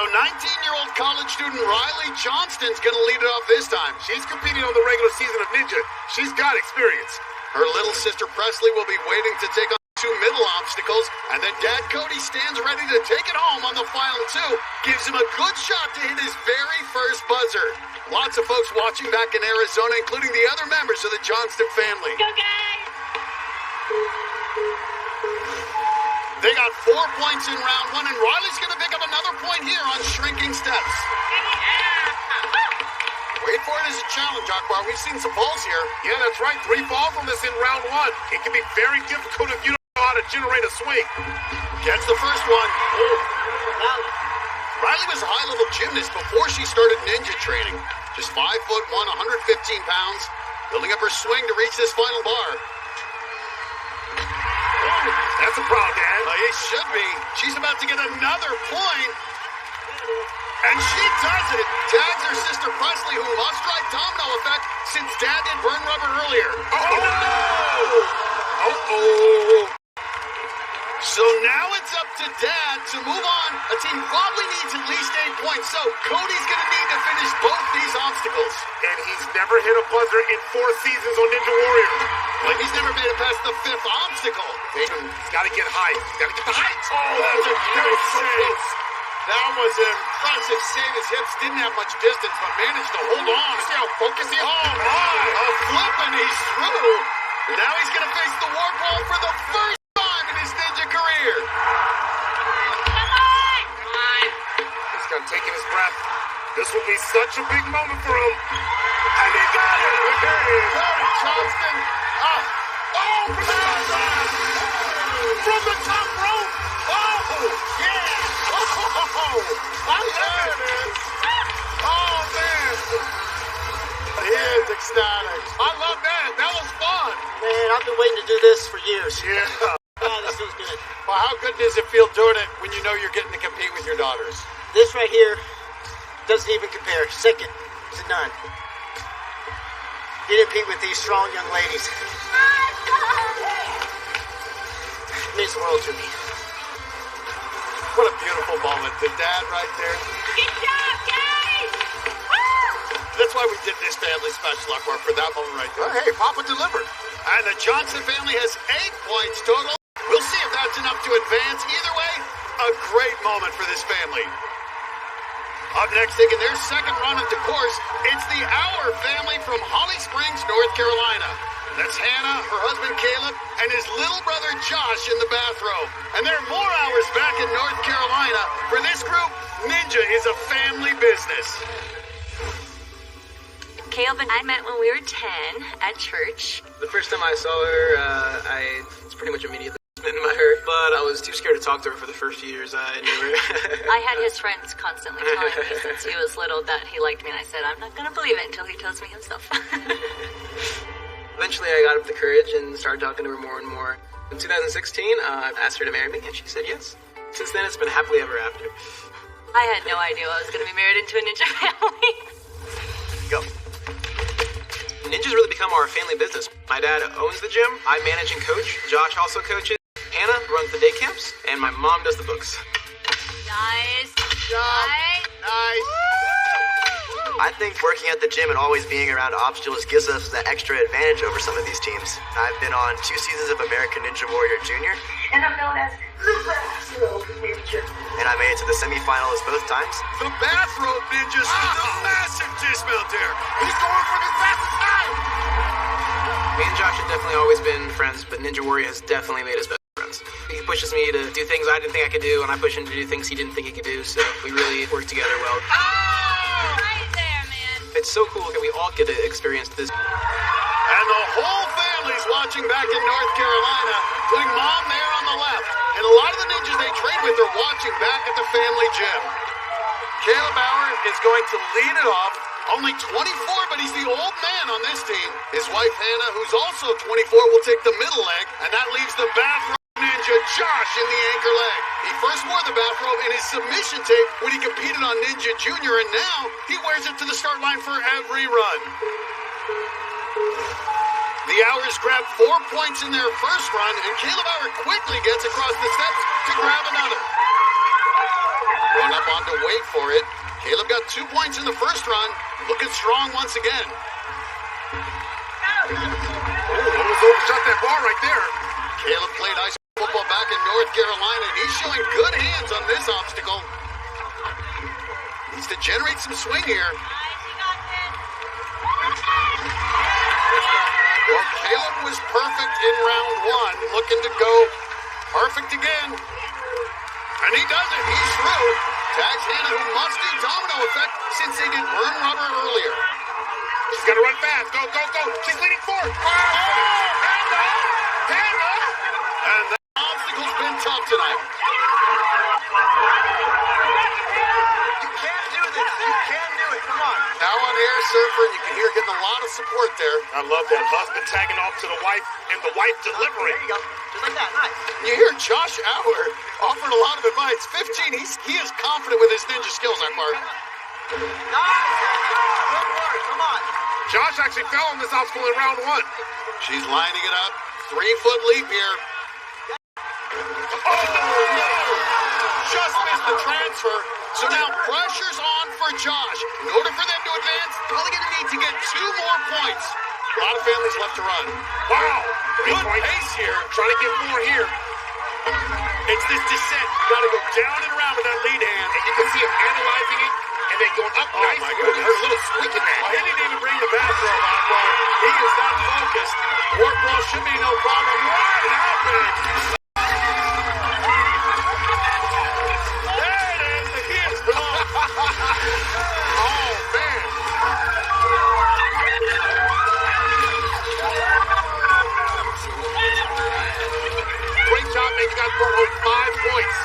19-year-old college student Riley Johnston's going to lead it off this time. She's competing on the regular season of Ninja. She's got experience. Her little sister Presley will be waiting to take on 2 middle obstacles, and then Dad Cody stands ready to take it home on the final 2. Gives him a good shot to hit his very first buzzer. Lots of folks watching back in Arizona, including the other members of the Johnston family. Go, guys! They got 4 points in round 1, and Riley's going to pick up another point here on shrinking steps. Wait for it as a challenge, Akbar. We've seen some falls here. Yeah, that's right. 3 falls on this in round 1. It can be very difficult if you don't know how to generate a swing. Gets the first one. Riley was a high-level gymnast before she started ninja training. Just 5'1", 115 pounds, building up her swing to reach this final bar. That's a proud dad. It should be. She's about to get another point. And she does it. Tags her sister Presley, who must try domino effect since Dad did burn rubber earlier. Oh, no! Uh-oh. So now it's up to Dad to move on. A team probably needs at least 8 points, so Cody's going to need to finish both these obstacles. And he's never hit a buzzer in 4 seasons on Ninja Warrior. Like he's never made it past the 5th obstacle. He's got to get high. He's got to get the height. Oh, that's a great save. That was an impressive save. His hips didn't have much distance, but managed to hold on. See how focused he is? Oh, my. A flip, and he's through. And now he's going to face the warp wall for the first time in his ninja career. Come on! He's got taking his breath. This will be such a big moment for him. And he got it! Cody Johnston. From the top rope! Oh, yeah! Oh, I love it! Oh, man! He is ecstatic. I love that. That was fun. Man, I've been waiting to do this for years. Yeah. Oh, this feels good. Well, how good does it feel doing it when you know you're getting to compete with your daughters? This right here doesn't even compare. Second to none. You compete with these strong young ladies. It means the world to me. What a beautiful moment. The dad right there. Good job, guys! That's why we did this family special, Akbar, for that moment right there. Oh, hey, Papa delivered. And the Johnson family has 8 points total. We'll see if that's enough to advance. Either way, a great moment for this family. Up next, taking their second run at the course, it's the Hour family from Holly Springs, North Carolina. That's Hannah, her husband Caleb, and his little brother Josh in the bathrobe. And there are more Hours back in North Carolina. For this group, Ninja is a family business. Caleb and I met when we were 10 at church. The first time I saw her, I was pretty much immediately smitten by her, but I was too scared to talk to her for the first few years I knew her. I had his friends constantly telling me since he was little that he liked me, and I said, I'm not going to believe it until he tells me himself. Eventually, I got up the courage and started talking to her more and more. In 2016, I asked her to marry me, and she said yes. Since then, it's been happily ever after. I had no idea I was going to be married into a ninja family. Go. Ninja's really become our family business. My dad owns the gym, I manage and coach, Josh also coaches, Hannah runs the day camps, and my mom does the books. Nice. Nice. I think working at the gym and always being around obstacles gives us that extra advantage over some of these teams. I've been on 2 seasons of American Ninja Warrior Jr. And I'm known as the Bathrobe Ninja. And I made it to the semifinals both times. The Bathrobe Ninjas with a massive dismount there. He's going for the fastest time. Me and Josh have definitely always been friends, but Ninja Warrior has definitely made us best friends. He pushes me to do things I didn't think I could do, and I push him to do things he didn't think he could do, so we really work together well. Right there, man. It's so cool that we all get to experience this. And the whole family's watching back in North Carolina, putting Mom there on the left. And a lot of the ninjas they train with are watching back at the family gym. Caleb Bauer is going to lead it off. Only 24, but he's the old man on this team. His wife, Hannah, who's also 24, will take the middle leg, and that leaves the bathrobe ninja, Josh, in the anchor leg. He first wore the bathrobe in his submission tape when he competed on Ninja Junior, and now he wears it to the start line for every run. The Hours grabbed 4 points in their first run, and Caleb Bauer quickly gets across the steps to grab another. Run up on to wait for it. Caleb got 2 points in the first run, looking strong once again. Almost overshot that bar right there. Caleb played high school football back in North Carolina, and he's showing good hands on this obstacle. Needs to generate some swing here. Well, Caleb was perfect in round 1, looking to go perfect again. And he does it. He's through. Tags Hannah, who must do domino effect since they did burn rubber earlier. She's got to run fast. Go, go, go. She's leaning forward. Hannah! And that obstacle's been tough tonight. You can do this. You can do it. Come on. Now on air surfer, and you can hear getting a lot of support there. I love that. Husband tagging off to the wife and the wife delivering. There you go. Just like that. Nice. You hear Josh Hour offering a lot of advice. 15, he is confident with his ninja skills that far. Nice. Good work. Come on. Josh actually fell on this obstacle in round 1. She's lining it up. 3-foot leap here. Oh, no! Just missed the transfer. So now pressure's on for Josh. In order for them to advance, probably going to need to get 2 more points. A lot of families left to run. Wow. Good pace here. Trying to get more here. It's this descent. Got to go down and around with that lead hand. And you can see him analyzing it and then going up. Oh, nice. my goodness. There's a little squeak in that. Well, he didn't even bring the bathrobe out, bro. He is that focused. Work ball should be no problem. Wide open. There it is. He is gone. Oh, man. Great job, man. You guys brought home 5 points.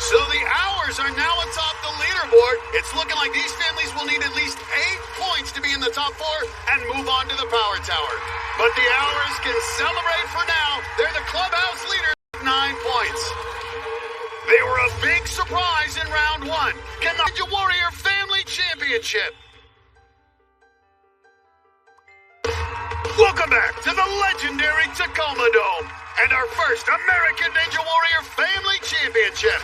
So the Hours are now atop the leaderboard. It's looking like these families will need at least 8 points to be in the top 4 and move on to the Power Tower. But the Hours can celebrate for now. They're the clubhouse leaders with 9 points. They were a big surprise in round 1. Can the Ninja Warrior Family Championship. Welcome back to the legendary Tacoma Dome and our first American Ninja Warrior Family Championship.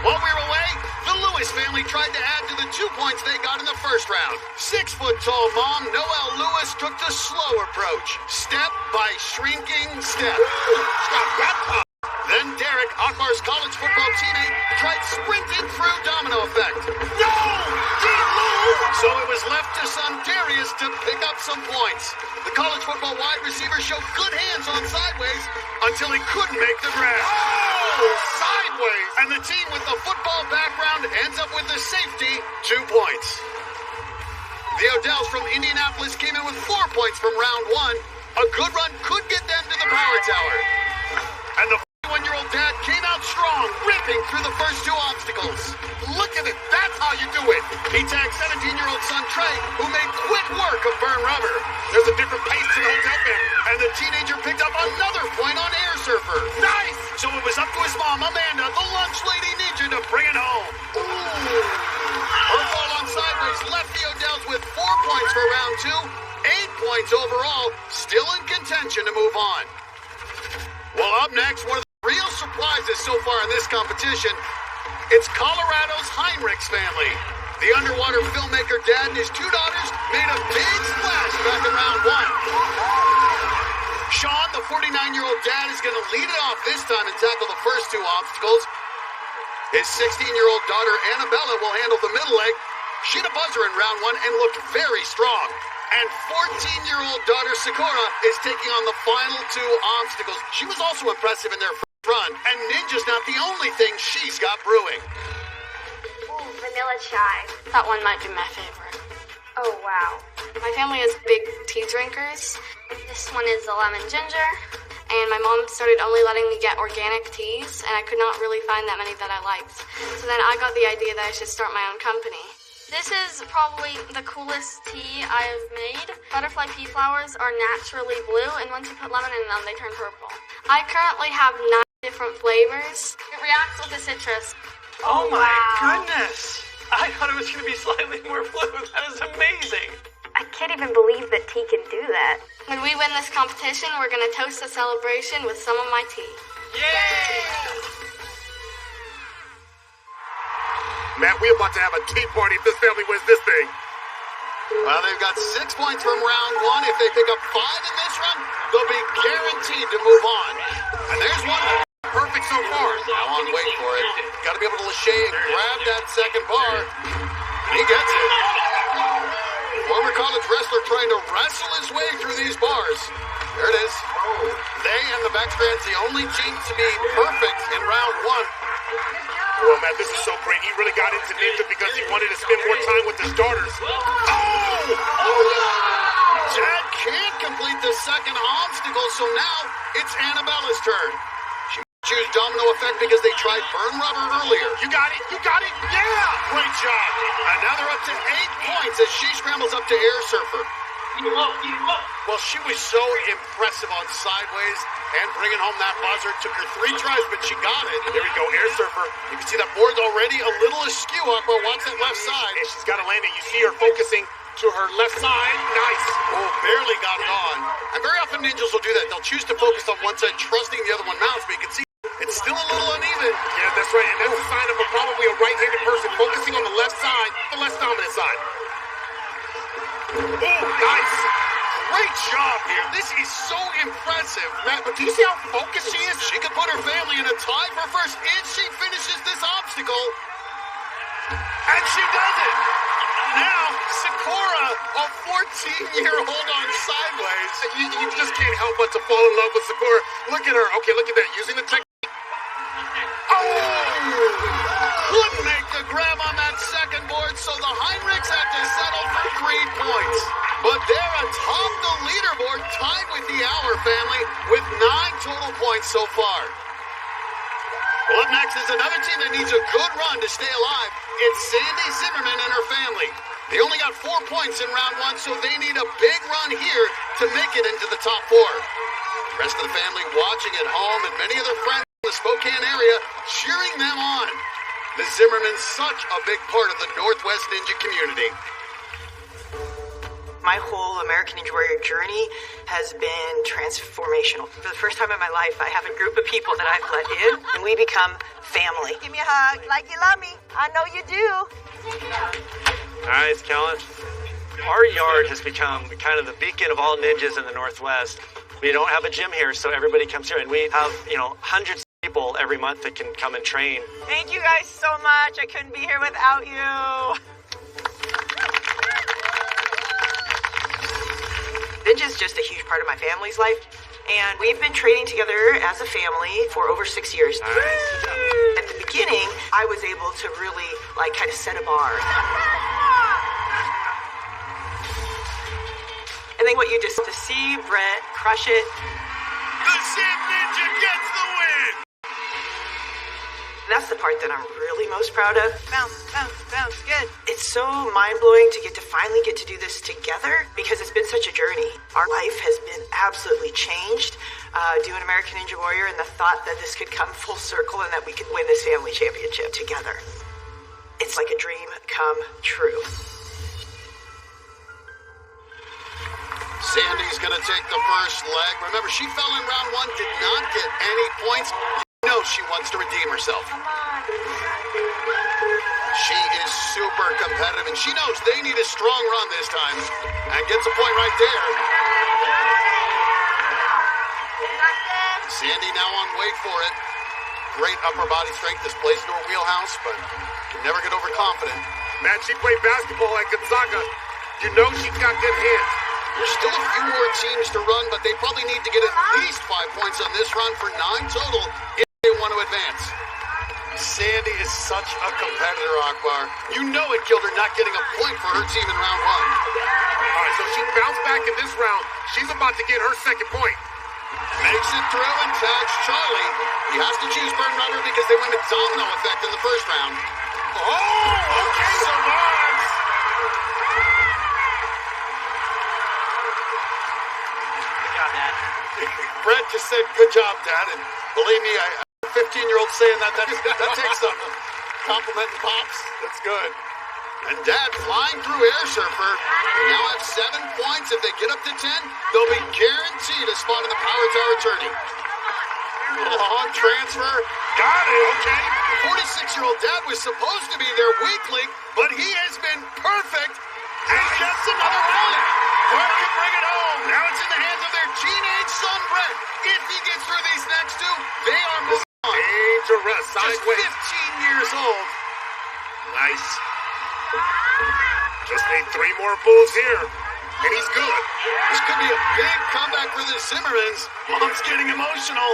While we were away, the Lewis family tried to add to the 2 points they got in the first round. 6-foot-tall mom Noelle Lewis took the slow approach, step by shrinking step. Then Derek Akbar's college football teammate tried sprinting through Domino Effect. No! So it was left to Sundarius to pick up some points. The college football wide receiver showed good hands on sideways until he couldn't make the grab. Oh, sideways! And the team with the football background ends up with the safety, 2 points. The Odells from Indianapolis came in with 4 points from round 1. A good run could get them to the power tower. And the 41-year-old dad came out strong, ripping through the first 2 obstacles. Look at it, that's how you do it. He tagged 17-year-old son Trey, who made quick work of burn rubber. There's a different pace to the hotel band, and the teenager picked up another point on Air Surfer. Nice! So it was up to his mom, Amanda, the lunch lady ninja, to bring it home. Ooh. Her fall on sideways left the Odells with 4 points for round 2, 8 points overall, still in contention to move on. Well, up next, one of the real surprises so far in this competition, it's Colorado's Heinrichs family. The underwater filmmaker dad and his 2 daughters made a big splash back in round 1. Sean, the 49-year-old dad, is going to lead it off this time and tackle the first 2 obstacles. His 16-year-old daughter, Annabella, will handle the middle leg. She had a buzzer in round 1 and looked very strong. And 14-year-old daughter, Sakura, is taking on the final 2 obstacles. She was also impressive in their first run, and Ninja's not the only thing she's got brewing. Ooh, vanilla chai. That one might be my favorite. Oh, wow. My family is big tea drinkers. This one is the lemon ginger. And my mom started only letting me get organic teas, and I could not really find that many that I liked. So then I got the idea that I should start my own company. This is probably the coolest tea I have made. Butterfly pea flowers are naturally blue, and once you put lemon in them, they turn purple. I currently have 9 different flavors. It reacts with the citrus. Oh my goodness! I thought it was going to be slightly more blue. That is amazing. I can't even believe that tea can do that. When we win this competition, we're going to toast the celebration with some of my tea. Yay! Matt, we're about to have a tea party if this family wins this thing. Well, they've got 6 points from round 1. If they pick up 5 in this run, they'll be guaranteed to move on. And there's one perfect so far. Now on, wait for it. Got to be able to lâcher and grab that second bar. And he gets it. Former college wrestler trying to wrestle his way through these bars. There it is. They and the Beckstrands, the only team to be perfect in round 1. Well, Matt, this is so great. He really got into Ninja because he wanted to spend more time with his daughters. Oh! Dad can't complete the second obstacle, so now it's Annabella's turn. She might choose Domino Effect because they tried burn rubber earlier. You got it! You got it! Yeah! Great job! And now they're up to 8 points as she scrambles up to Air Surfer. Well, she was so impressive on sideways and bringing home that buzzer. Took her 3 tries, but she got it. There we go, Air Surfer. You can see that board's already a little askew. Akbar, watch that left side. And she's got to land it. You see her focusing to her left side. Nice. Oh, barely got it on. And very often ninjas will do that. They'll choose to focus on one side, trusting the other one mounts, but you can see it's still a little uneven. Yeah, that's right. And that's a sign of probably a right-handed person focusing on the left side, the less dominant side. Oh, nice. Great job here. This is so impressive. Matt, but do you see how focused she is? She could put her family in a tie for first if she finishes this obstacle. And she does it. Now, Sakura, a 14-year-old on sideways. You just can't help but to fall in love with Sakura. Look at her. Okay, look at that. Using the technique. Oh! Couldn't make the grab on that second board, so the Heinrichs have to settle for 3 points. But they're atop the leaderboard, tied with the Auer family, with 9 total points so far. Well, up next is another team that needs a good run to stay alive. It's Sandy Zimmerman and her family. They only got 4 points in round 1, so they need a big run here to make it into the top 4. The rest of the family watching at home and many of their friends in the Spokane area cheering them on. The Zimmermans, such a big part of the Northwest Ninja community. My whole American Ninja Warrior journey has been transformational. For the first time in my life, I have a group of people that I've let in, and we become family. Give me a hug like you love me. I know you do. Hi, it's Kellen. Our yard has become kind of the beacon of all ninjas in the Northwest. We don't have a gym here, so everybody comes here, and we have, hundreds people every month that can come and train. Thank you guys so much. I couldn't be here without you. Ninja is just a huge part of my family's life, and we've been training together as a family for over 6 years. Nice. At the beginning, I was able to really, kind of set a bar. And then what you just to see Brett crush it. The Sim Ninja gets the win! That's the part that I'm really most proud of. Bounce, bounce, bounce, good. It's so mind-blowing to finally get to do this together because it's been such a journey. Our life has been absolutely changed doing American Ninja Warrior, and the thought that this could come full circle and that we could win this family championship together. It's like a dream come true. Sandy's gonna take the first leg. Remember, she fell in round 1, did not get any points. You know she wants to redeem herself. She is super competitive, and she knows they need a strong run this time. And gets a point right there. Sandy now on wait for it. Great upper body strength. This plays into her wheelhouse, but can never get overconfident. Man, she played basketball at Gonzaga. You know she's got good hands. There's still a few more teams to run, but they probably need to get at least 5 points on this run for 9 total if they want to advance. Sandy is such a competitor, Akbar. You know it killed her not getting a point for her team in round 1. All right, so she bounced back in this round. She's about to get her second point. Makes it through and tags Charlie. He has to choose Burn Rubber because they went a domino effect in the first round. Oh, okay, survives. Brett just said, "Good job, Dad." And believe me, a 15-year-old saying that takes some compliment and pops. That's good. And Dad flying through Air Surfer. They now have 7 points. If they get up to 10, they'll be guaranteed a spot in the Power Tower tourney. Long transfer. Got it. Okay. 46-year-old Dad was supposed to be their weak link, but he has been perfect. And gets another point. Brett can bring it home. Now it's in the hands of their teenage son, Brett. If he gets through these next 2, they are moving on. Dangerous. Just 15 years old. Nice. Just need 3 more moves here, and he's good. This could be a big comeback for the Zimmermans. Mom's getting emotional.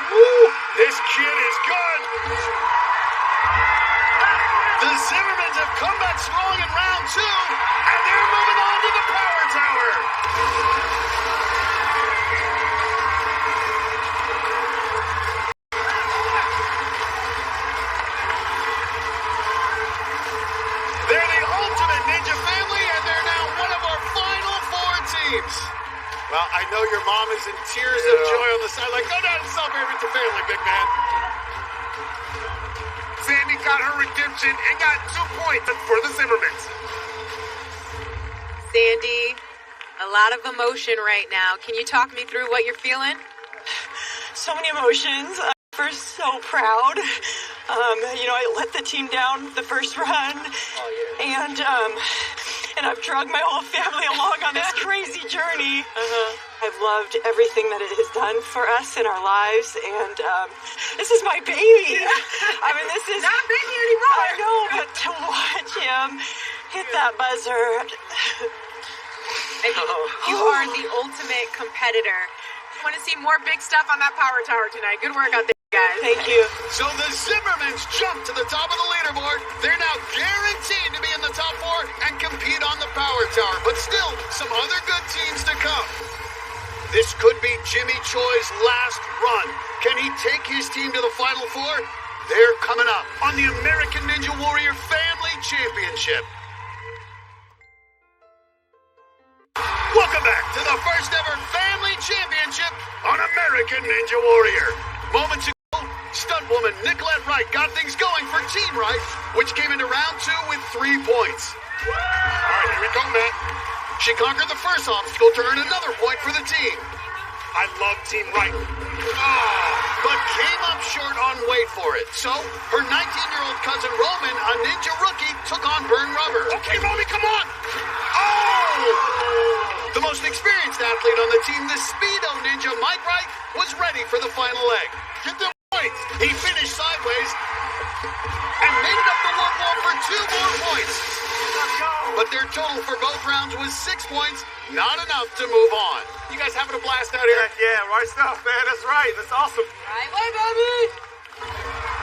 Woo! This kid is good. The Zimmermans have come back strong in round 2, and they're moving on to the Power Tower. They're the Ultimate Ninja family, and they're now one of our final 4 teams. Well, I know your mom is in tears of joy on the sideline. Go down and celebrate with your family, big man. Sandy got her redemption and got 2 points for the Zimmermans. Sandy, a lot of emotion right now. Can you talk me through what you're feeling? So many emotions. First, so proud. I let the team down the first run. And I've dragged my whole family along on this crazy journey. I've loved everything that it has done for us in our lives, and this is my baby. I mean, this is not a baby anymore. I know, but to watch him hit that buzzer. And you are the ultimate competitor. I want to see more big stuff on that Power Tower tonight. Good work out there, guys. Thank you. So the Zimmermans jump to the top of the leaderboard. They're now guaranteed to be in the top 4 and compete on the Power Tower. But still, some other good teams to come. This could be Jimmy Choi's last run. Can he take his team to the Final 4? They're coming up on the American Ninja Warrior Family Championship. Welcome back to the first ever Family Championship on American Ninja Warrior. Moments ago, stunt woman Nicolette Wright got things going for Team Wright, which came into round 2 with 3 points. All right, here we go, Matt. She conquered the first obstacle to earn another point for the team. I love Team Wright. But came up short on weight for it. So, her 19-year-old cousin Roman, a ninja rookie, took on Burn Rubber. Okay, Romy, come on! The most experienced athlete on the team, the Speedo Ninja Mike Wright, was ready for the final leg. Get them Their total for both rounds was 6 points, not enough to move on. You guys having a blast out here? Yeah, right stuff, man. That's right. That's awesome. Right way, baby!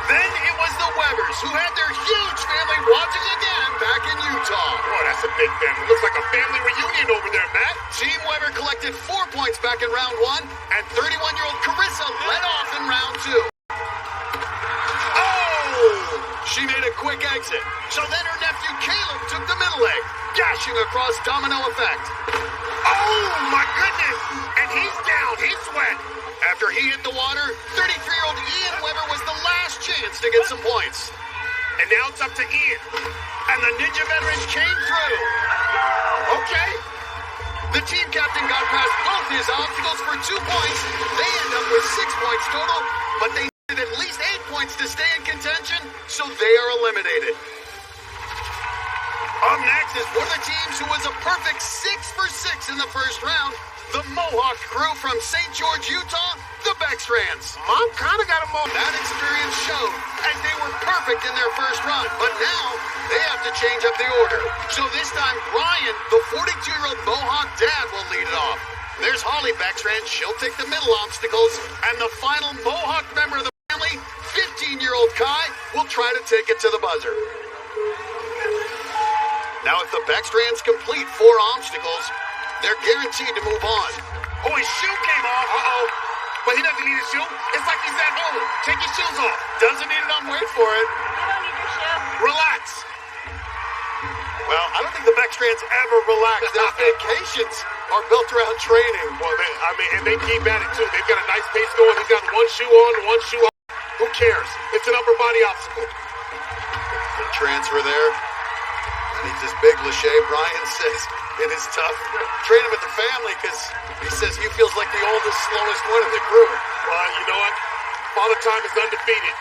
Then it was the Webbers, who had their huge family watching again back in Utah. Boy, that's a big family. Looks like a family reunion over there, Matt. Team Weber collected 4 points back in round 1, and 31-year-old Carissa led off in round 2. She made a quick exit. So then her nephew Caleb took the middle leg, dashing across Domino Effect. Oh, my goodness! And he's down. He's wet. After he hit the water, 33-year-old Ian Weber was the last chance to get some points. And now it's up to Ian. And the Ninja veterans came through. Okay. The team captain got past both his obstacles for 2 points. They end up with 6 points total, but they needed at least 8 points to stay in contention, so they are eliminated. Up next is one of the teams who was a perfect 6 for 6 in the first round, the Mohawk crew from St. George, Utah, the Beckstrands. Mom kind of got a moment. That experience showed, and they were perfect in their first run, but now they have to change up the order. So this time, Brian, the 42-year-old Mohawk dad, will lead it off. There's Holly Beckstrand. She'll take the middle obstacles, and the final Mohawk member of the family, 15-year-old Kai, will try to take it to the buzzer. Now, if the Beckstrands complete 4 obstacles, they're guaranteed to move on. Oh, his shoe came off. Uh-oh. But he doesn't need a shoe. It's like he's at home. Take your shoes off. Doesn't need it on. Wait for it. You don't need your shoe. Relax. Well, I don't think the Beckstrands ever relax. Their vacations are built around training. Well, and they keep at it, too. They've got a nice pace going. He's got 1 shoe on, 1 shoe off. Who cares? It's an upper body obstacle. The transfer there. And he's this big Lachey. Brian says it is tough training with the family because he says he feels like the oldest, slowest one in the group. Well, you know what? Father Time is undefeated.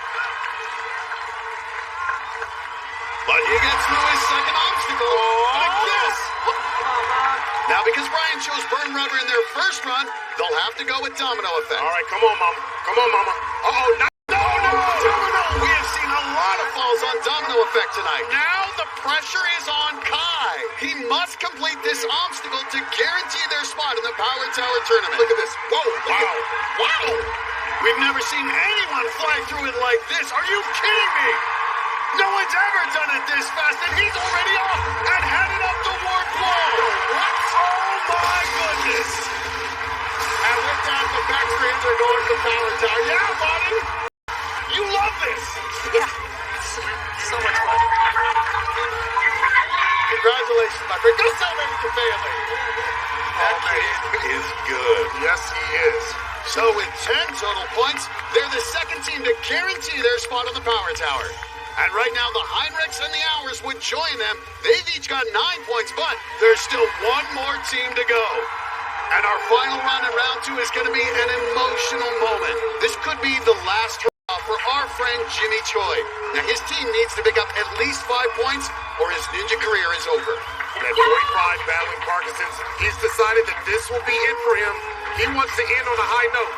But he gets through his second obstacle. Like this. Now, because Brian chose Burn Rubber in their first run, they'll have to go with Domino Effect. All right, come on, Mama. Come on, Mama. Uh-oh, no, Domino! We have seen a lot of falls on Domino Effect tonight. Now the pressure is on Kai. He must complete this obstacle to guarantee their spot in the Power Tower tournament. Look at this. Whoa, wow. Wow. We've never seen anyone fly through it like this. Are you kidding me? No one's ever done it this fast, and he's already off and headed up the warp wall. What? Oh, my goodness. And with that, the Beckstrands are going to Power Tower. Yeah, buddy. You love this. Yeah. So much fun. Congratulations, my friend. Go celebrate with your family. That kid is good. Yes, he is. So with 10 total points, they're the second team to guarantee their spot on the Power Tower. And right now, the Heinrichs and the Hours would join them. They've each got 9 points, but there's still one more team to go. And our final run in round 2 is going to be an emotional moment. This could be the last hurrah for our friend Jimmy Choi. Now, his team needs to pick up at least 5 points, or his ninja career is over. At 45, battling Parkinson's, he's decided that this will be it for him. He wants to end on a high note.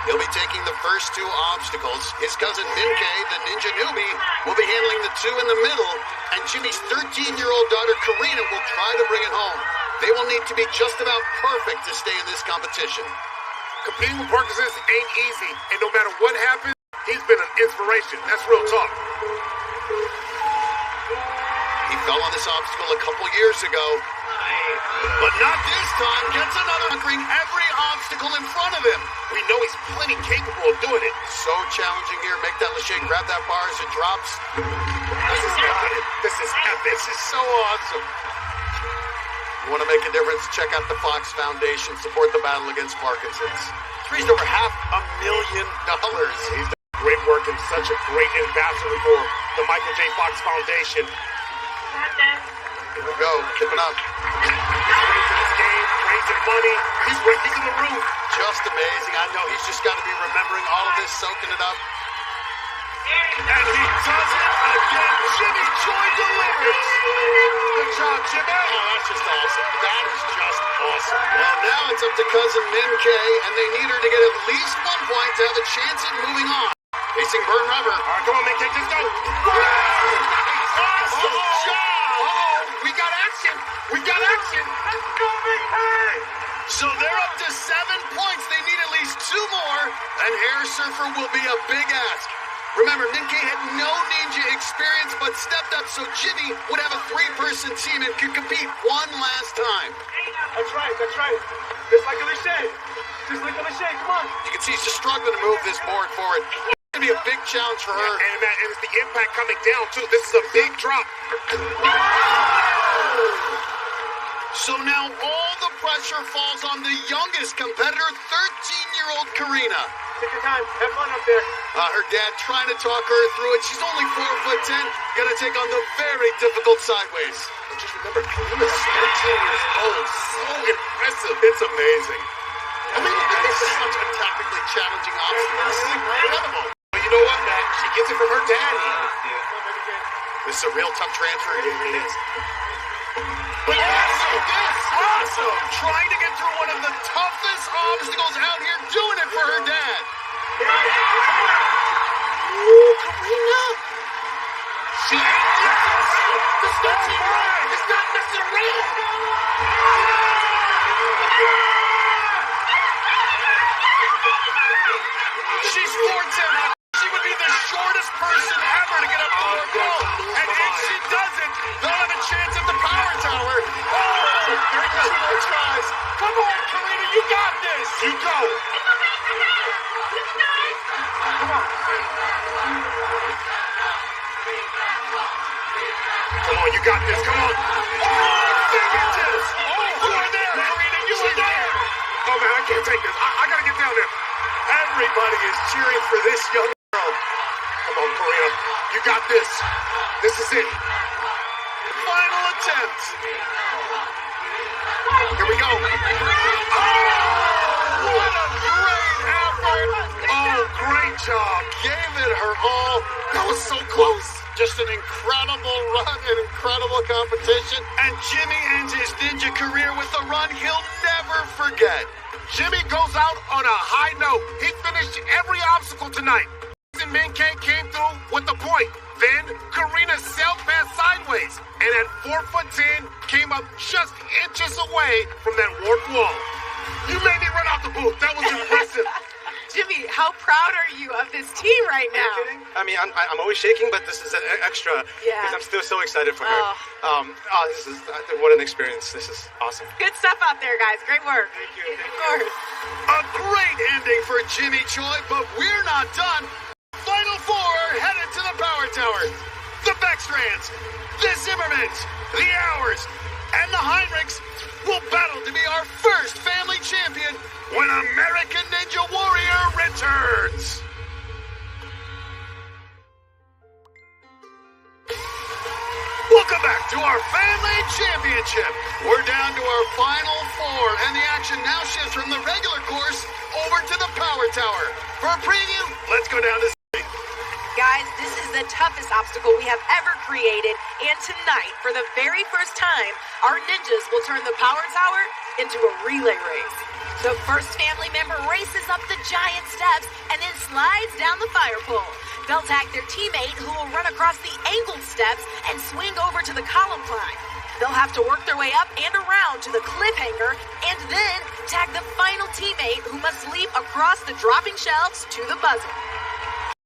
He'll be taking the first 2 obstacles. His cousin Min-Kay, the ninja newbie, will be handling the 2 in the middle, and Jimmy's 13-year-old daughter Karina will try to bring it home. They will need to be just about perfect to stay in this competition. Competing with Parkinson's ain't easy, and no matter what happens, he's been an inspiration. That's real talk. He fell on this obstacle a couple years ago, but not this time. Gets another, conquering every obstacle in front of him. We know he's plenty capable of doing it. So challenging here. Make that Lachey grab that bar as it drops. This is epic. This is epic. This is so awesome. You want to make a difference? Check out the Fox Foundation. Support the battle against Parkinson's. He's raised over $500,000. He's done great work and such a great ambassador for the Michael J. Fox Foundation. Here we go. Keep it up. He's raising his game, raising money. He's raising the roof. Just amazing. I know he's just got to be remembering all of this, soaking it up. And he does it again. Jimmy Choi delivers. Good job, Jimmy. Oh, that's just awesome. That is just awesome. Well, now it's up to cousin Min-Kay, and they need her to get at least 1 point to have a chance at moving on. Facing Burn Rubber. All right, come on, Min-Kay, just go. Awesome job. We got action. We got action. Let's go, Big Bang. So they're up to 7 points. They need at least 2 more. An air surfer will be a big ask. Remember, Ninkei had no ninja experience, but stepped up so Jimmy would have a 3-person team and could compete one last time. That's right. Just like Alicia. Come on. You can see she's struggling to move this board forward. It's going to be a big challenge for her. And it's the impact coming down, too. This is a big drop. So now all the pressure falls on the youngest competitor, 13-year-old Karina. Take your time. Have fun up there. Her dad trying to talk her through it. She's only 4'10", gonna take on the very difficult sideways. And just remember, Karina's 13 years old. So impressive. It's amazing. I mean, look at this. Is such a tactically challenging obstacle. This is incredible. But you know what, Matt? She gets it from her daddy. This is a real tough transfer. It is. But awesome! Trying to get through one of the toughest obstacles out here, doing it for her dad. Ooh, Karina! She ain't different. This 13-year-old is not messing around. She's 4'10". She would be the shortest person ever to get up to her goal. And if she doesn't, they'll have a chance at the power tower. Oh, there goes 2 more tries. Come on, Karina, you got this. You go. Come on. Come on, you got this. Come on. Oh, fingertips. Oh, you are there, Karina. You are there. Oh, man, I can't take this. I got to get down there. Everybody is cheering for this young girl. Come on, Karina. You got this. This is it. Final attempt. Here we go. Oh, what a great effort. Oh, great job. Gave it her all. That was so close. Just an incredible run, an incredible competition. And Jimmy ends his ninja career with a run he'll never forget. Jimmy goes out on a high note. He finished every obstacle tonight. And Ninkei came through with the point. Then Karina sailed past sideways, and at 4'10", came up just inches away from that warped wall. You made me run out the booth. That was impressive. Jimmy, how proud are you of this team right now? Are you kidding? I mean, I'm always shaking, but this is an extra because I'm still so excited for her. This is what an experience. This is awesome. Good stuff out there, guys. Great work. Thank you. Of course. A great ending for Jimmy Choi, but we're not done. Final 4 headed to the power tower. The Beckstrands, the Zimmermans, the Hours, and the Heinrichs will battle to be our first family champion when American Ninja Warrior returns. Welcome back to our family championship. We're down to our final 4, and the action now shifts from the regular course over to the power tower. For a preview, let's go down to Guys, this is the toughest obstacle we have ever created, and tonight, for the very first time, our ninjas will turn the power tower into a relay race. The first family member races up the giant steps and then slides down the fire pole. They'll tag their teammate who will run across the angled steps and swing over to the column climb. They'll have to work their way up and around to the cliffhanger and then tag the final teammate who must leap across the dropping shelves to the buzzer.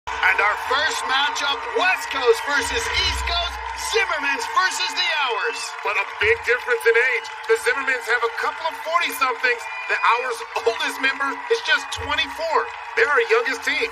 And our first matchup, West Coast versus East Coast, Zimmermans versus the Hours. But a big difference in age. The Zimmermans have a couple of 40-somethings. The Hours' oldest member is just 24. They're our youngest team.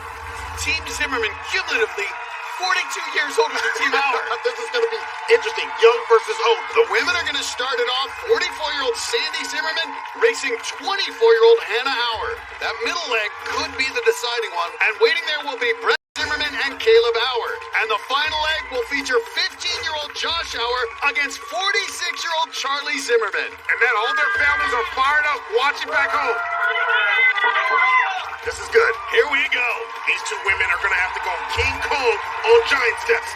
Team Zimmerman cumulatively 42 years older than Team Hour. This is going to be interesting. Young versus old. The women are going to start it off. 44-year-old Sandy Zimmerman racing 24-year-old Hannah Hour. That middle leg could be the deciding one. And waiting there will be Brett Zimmerman and Caleb Hour. And the final leg will feature 15-year-old Josh Hour against 46-year-old Charlie Zimmerman. And then all their families are fired up watching back home. This is good. Here we go. These two women are going to have to go King Kong on giant steps.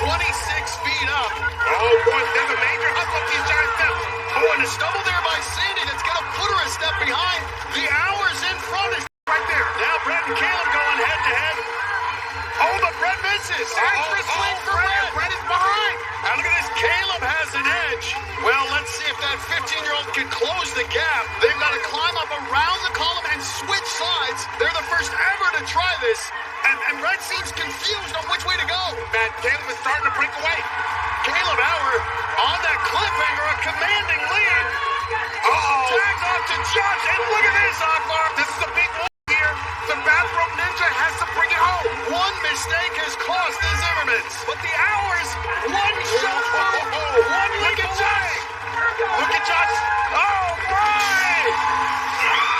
26 feet up. Oh, boy, there's a major hustle up these giant steps. Oh, and a stumble there by Sandy that's going to put her a step behind. The Hours in front is right there. Now Brett and Caleb going head-to-head. Oh, but Brett misses. Extra swing for Brett. nervous, and Red seems confused on which way to go. Matt, Caleb is starting to break away. Caleb Auer on that cliffhanger, a commanding lead. Tags off to Josh, and look at this, Akbar. This is a big one here. The Bathrobe Ninja has to bring it home. One mistake has cost the Zimmermans, but the Hours, one shot, one look at Josh. Look at Josh. Oh, my!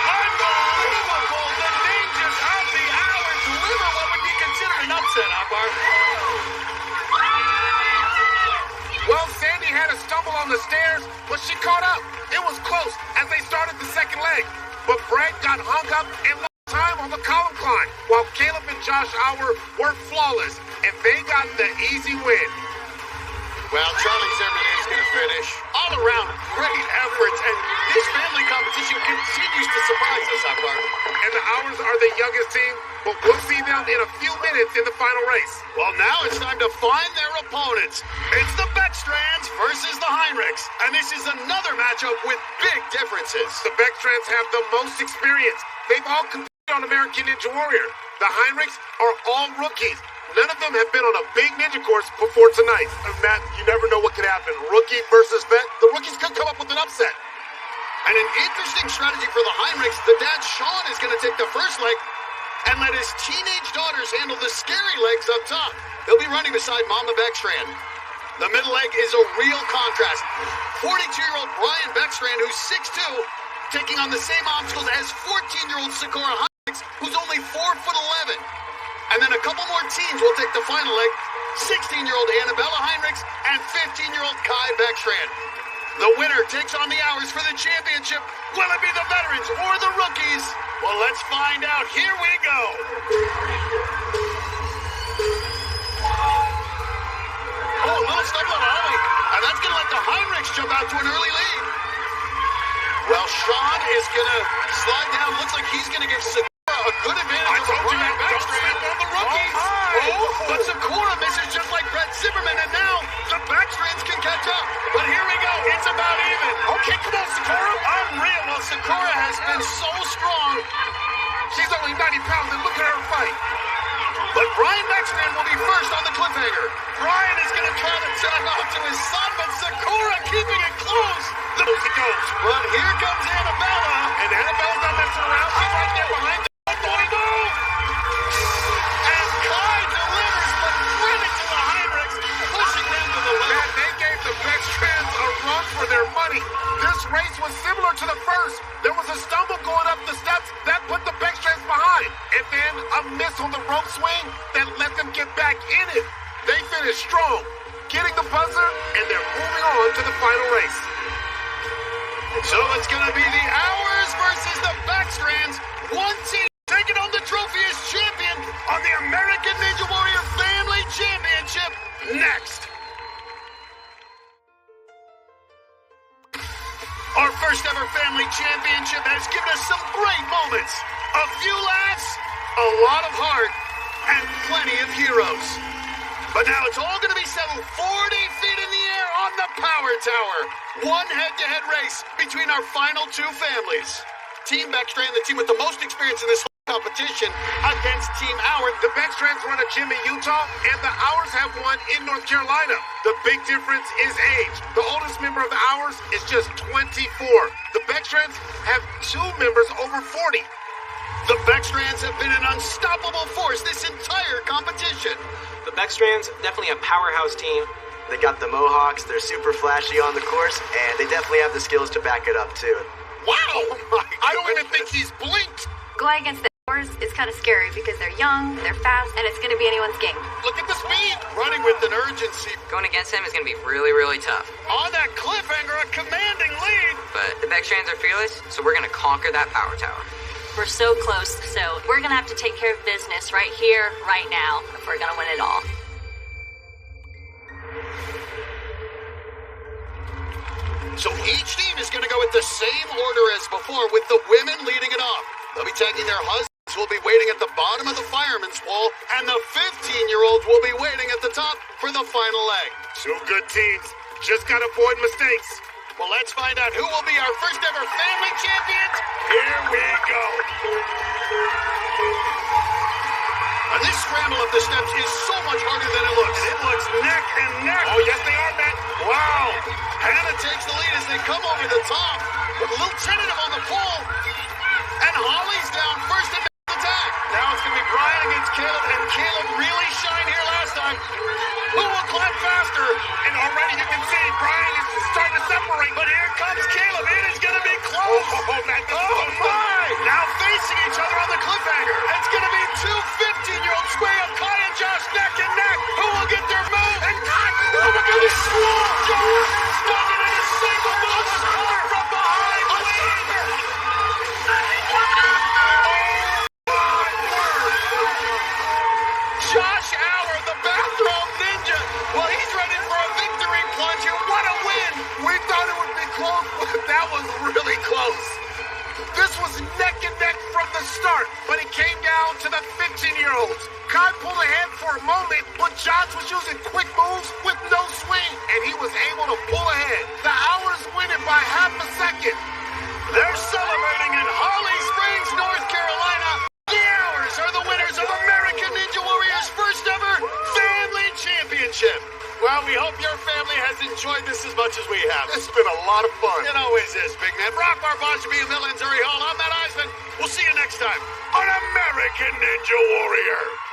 Unbelievable. The Ninjas of the Hours deliver what would be considered an upset, Akbar. Well, Sandy had a stumble on the stairs, but she caught up. It was close as they started the second leg. But Brett got hung up and lost time on the column climb, while Caleb and Josh Auer were flawless, and they got the easy win. Well, Charlie Zimmerman is going to finish. All around, great efforts, and this family competition continues to surprise us, Akbar. And the Hours are the youngest team, but we'll see them in a few minutes in the final race. Well, now it's time to find their opponents. It's the Beckstrands versus the Heinrichs, and this is another matchup with big differences. The Beckstrands have the most experience. They've all competed on American Ninja Warrior. The Heinrichs are all rookies. None of them have been on a big ninja course before tonight. Matt, you never know what could happen. Rookie versus vet, the rookies could come up with an upset. And an interesting strategy for the Heinrichs. The dad, Sean, is going to take the first leg and let his teenage daughters handle the scary legs up top. He'll be running beside Mama Beckstrand. The middle leg is a real contrast. 42-year-old Brian Beckstrand, who's 6'2", taking on the same obstacles as 14-year-old Sakura Heinrichs, who's only 4'11". And then a couple more teams will take the final leg. 16-year-old Annabella Heinrichs and 15-year-old Kai Beckstrand. The winner takes on the Hours for the championship. Will it be the veterans or the rookies? Well, let's find out. Here we go. Oh, a little stumble on Ollie. And that's going to let the Heinrichs jump out to an early lead. Well, Sean is going to slide down. Looks like he's going to give Sakura a good advantage. I told you, Matt, don't sleep on the rookies. But Sakura misses just like Brett Zimmerman, and now the Beckstrands can catch up. But here we go. It's about even. Okay, come on, Sakura. Unreal. Well, Sakura has been so strong. She's only 90 pounds, and look at her fight. But Brian Beckstrand will be first on the cliffhanger. Brian is going to try to tag off to his son, but Sakura keeping it close. There he goes. But here comes Annabella. And Annabella's not messing around. She's right there behind the ball. And Kai delivers, but credit to the Heinrichs, pushing them to the limit. Man, they gave the Beckstrands a run for their money. This race was similar to the first. There was a stumble going up the steps that put the Beckstrands behind. And then a miss on the rope swing that let them get back in it. They finished strong, getting the buzzer, and they're moving on to the final race. So it's going to be the Hours versus the Beckstrands. One team taking on the trophy as champion on the American Ninja Warrior Family Championship next. Our first ever family championship has given us some great moments. A few laughs, a lot of heart, and plenty of heroes. But now it's all going to be settled 40 feet in the air on the Power Tower. One head-to-head race between our final two families. Team Beckstrand, the team with the most experience in this whole competition, against Team Hours. The Beckstrands run a gym in Utah, and the Hours have one in North Carolina. The big difference is age. The oldest member of the Hours is just 24. The Beckstrands have two members over 40. The Beckstrands have been an unstoppable force this entire competition. The Beckstrands, definitely a powerhouse team. They got the Mohawks, they're super flashy on the course, and they definitely have the skills to back it up, too. Wow! I don't even think he's blinked. Going against the Hours is kind of scary because they're young, they're fast, and it's going to be anyone's game. Look at the speed! Running with an urgency. Going against him is going to be really, really tough. On that cliffhanger, a commanding lead. But the Beckstrands are fearless, so we're going to conquer that Power Tower. We're so close, so we're going to have to take care of business right here, right now, if we're going to win it all. So each team is going to go with the same order as before, with the women leading it off. They'll be tagging their husbands, who will be waiting at the bottom of the fireman's pole, and the 15-year-olds will be waiting at the top for the final leg. Two good teams. Just got to avoid mistakes. Well, let's find out who will be our first ever family champions. Here we go. up the steps is so much harder than it looks. And it looks neck and neck. Oh, yes, they are, Matt. Wow. Hannah takes the lead as they come over the top. With a little tentative on the pole. And Holly's down first in the attack. Now it's going to be Brian against Caleb, and Caleb really shined here last time. Who will climb faster? And already you can see Brian is starting to separate. But here comes Caleb. It is going to be close. Oh, Matt, this is so my! Now facing each other on the cliffhanger. It's going to be two 15-year-olds square up, Kai and Josh neck and neck. Who will get their move? And Kai, oh my goodness, Josh stuck it in a single move. Score from behind. Josh Allen, the bathrobe ninja. Well, he's ready for a victory plunge here. What a win. We thought it would be close, but that was really close. This was neck and neck from the start, but it came down to the 15-year-olds. Kai pulled ahead for a moment, but Josh was using quick moves with no swing, and he was able to pull ahead. The Owlers win it by half a second. They're celebrating in Holly Springs, North Carolina. The Owlers are the winners of American Ninja Warrior's first ever Family Championship. Well, we hope your family has enjoyed this as much as we have. It's been a lot of fun. It always is, Big Man. Brock Barbash, me and Bill Enzuri Hall. I'm Matt Eisman. We'll see you next time on American Ninja Warrior.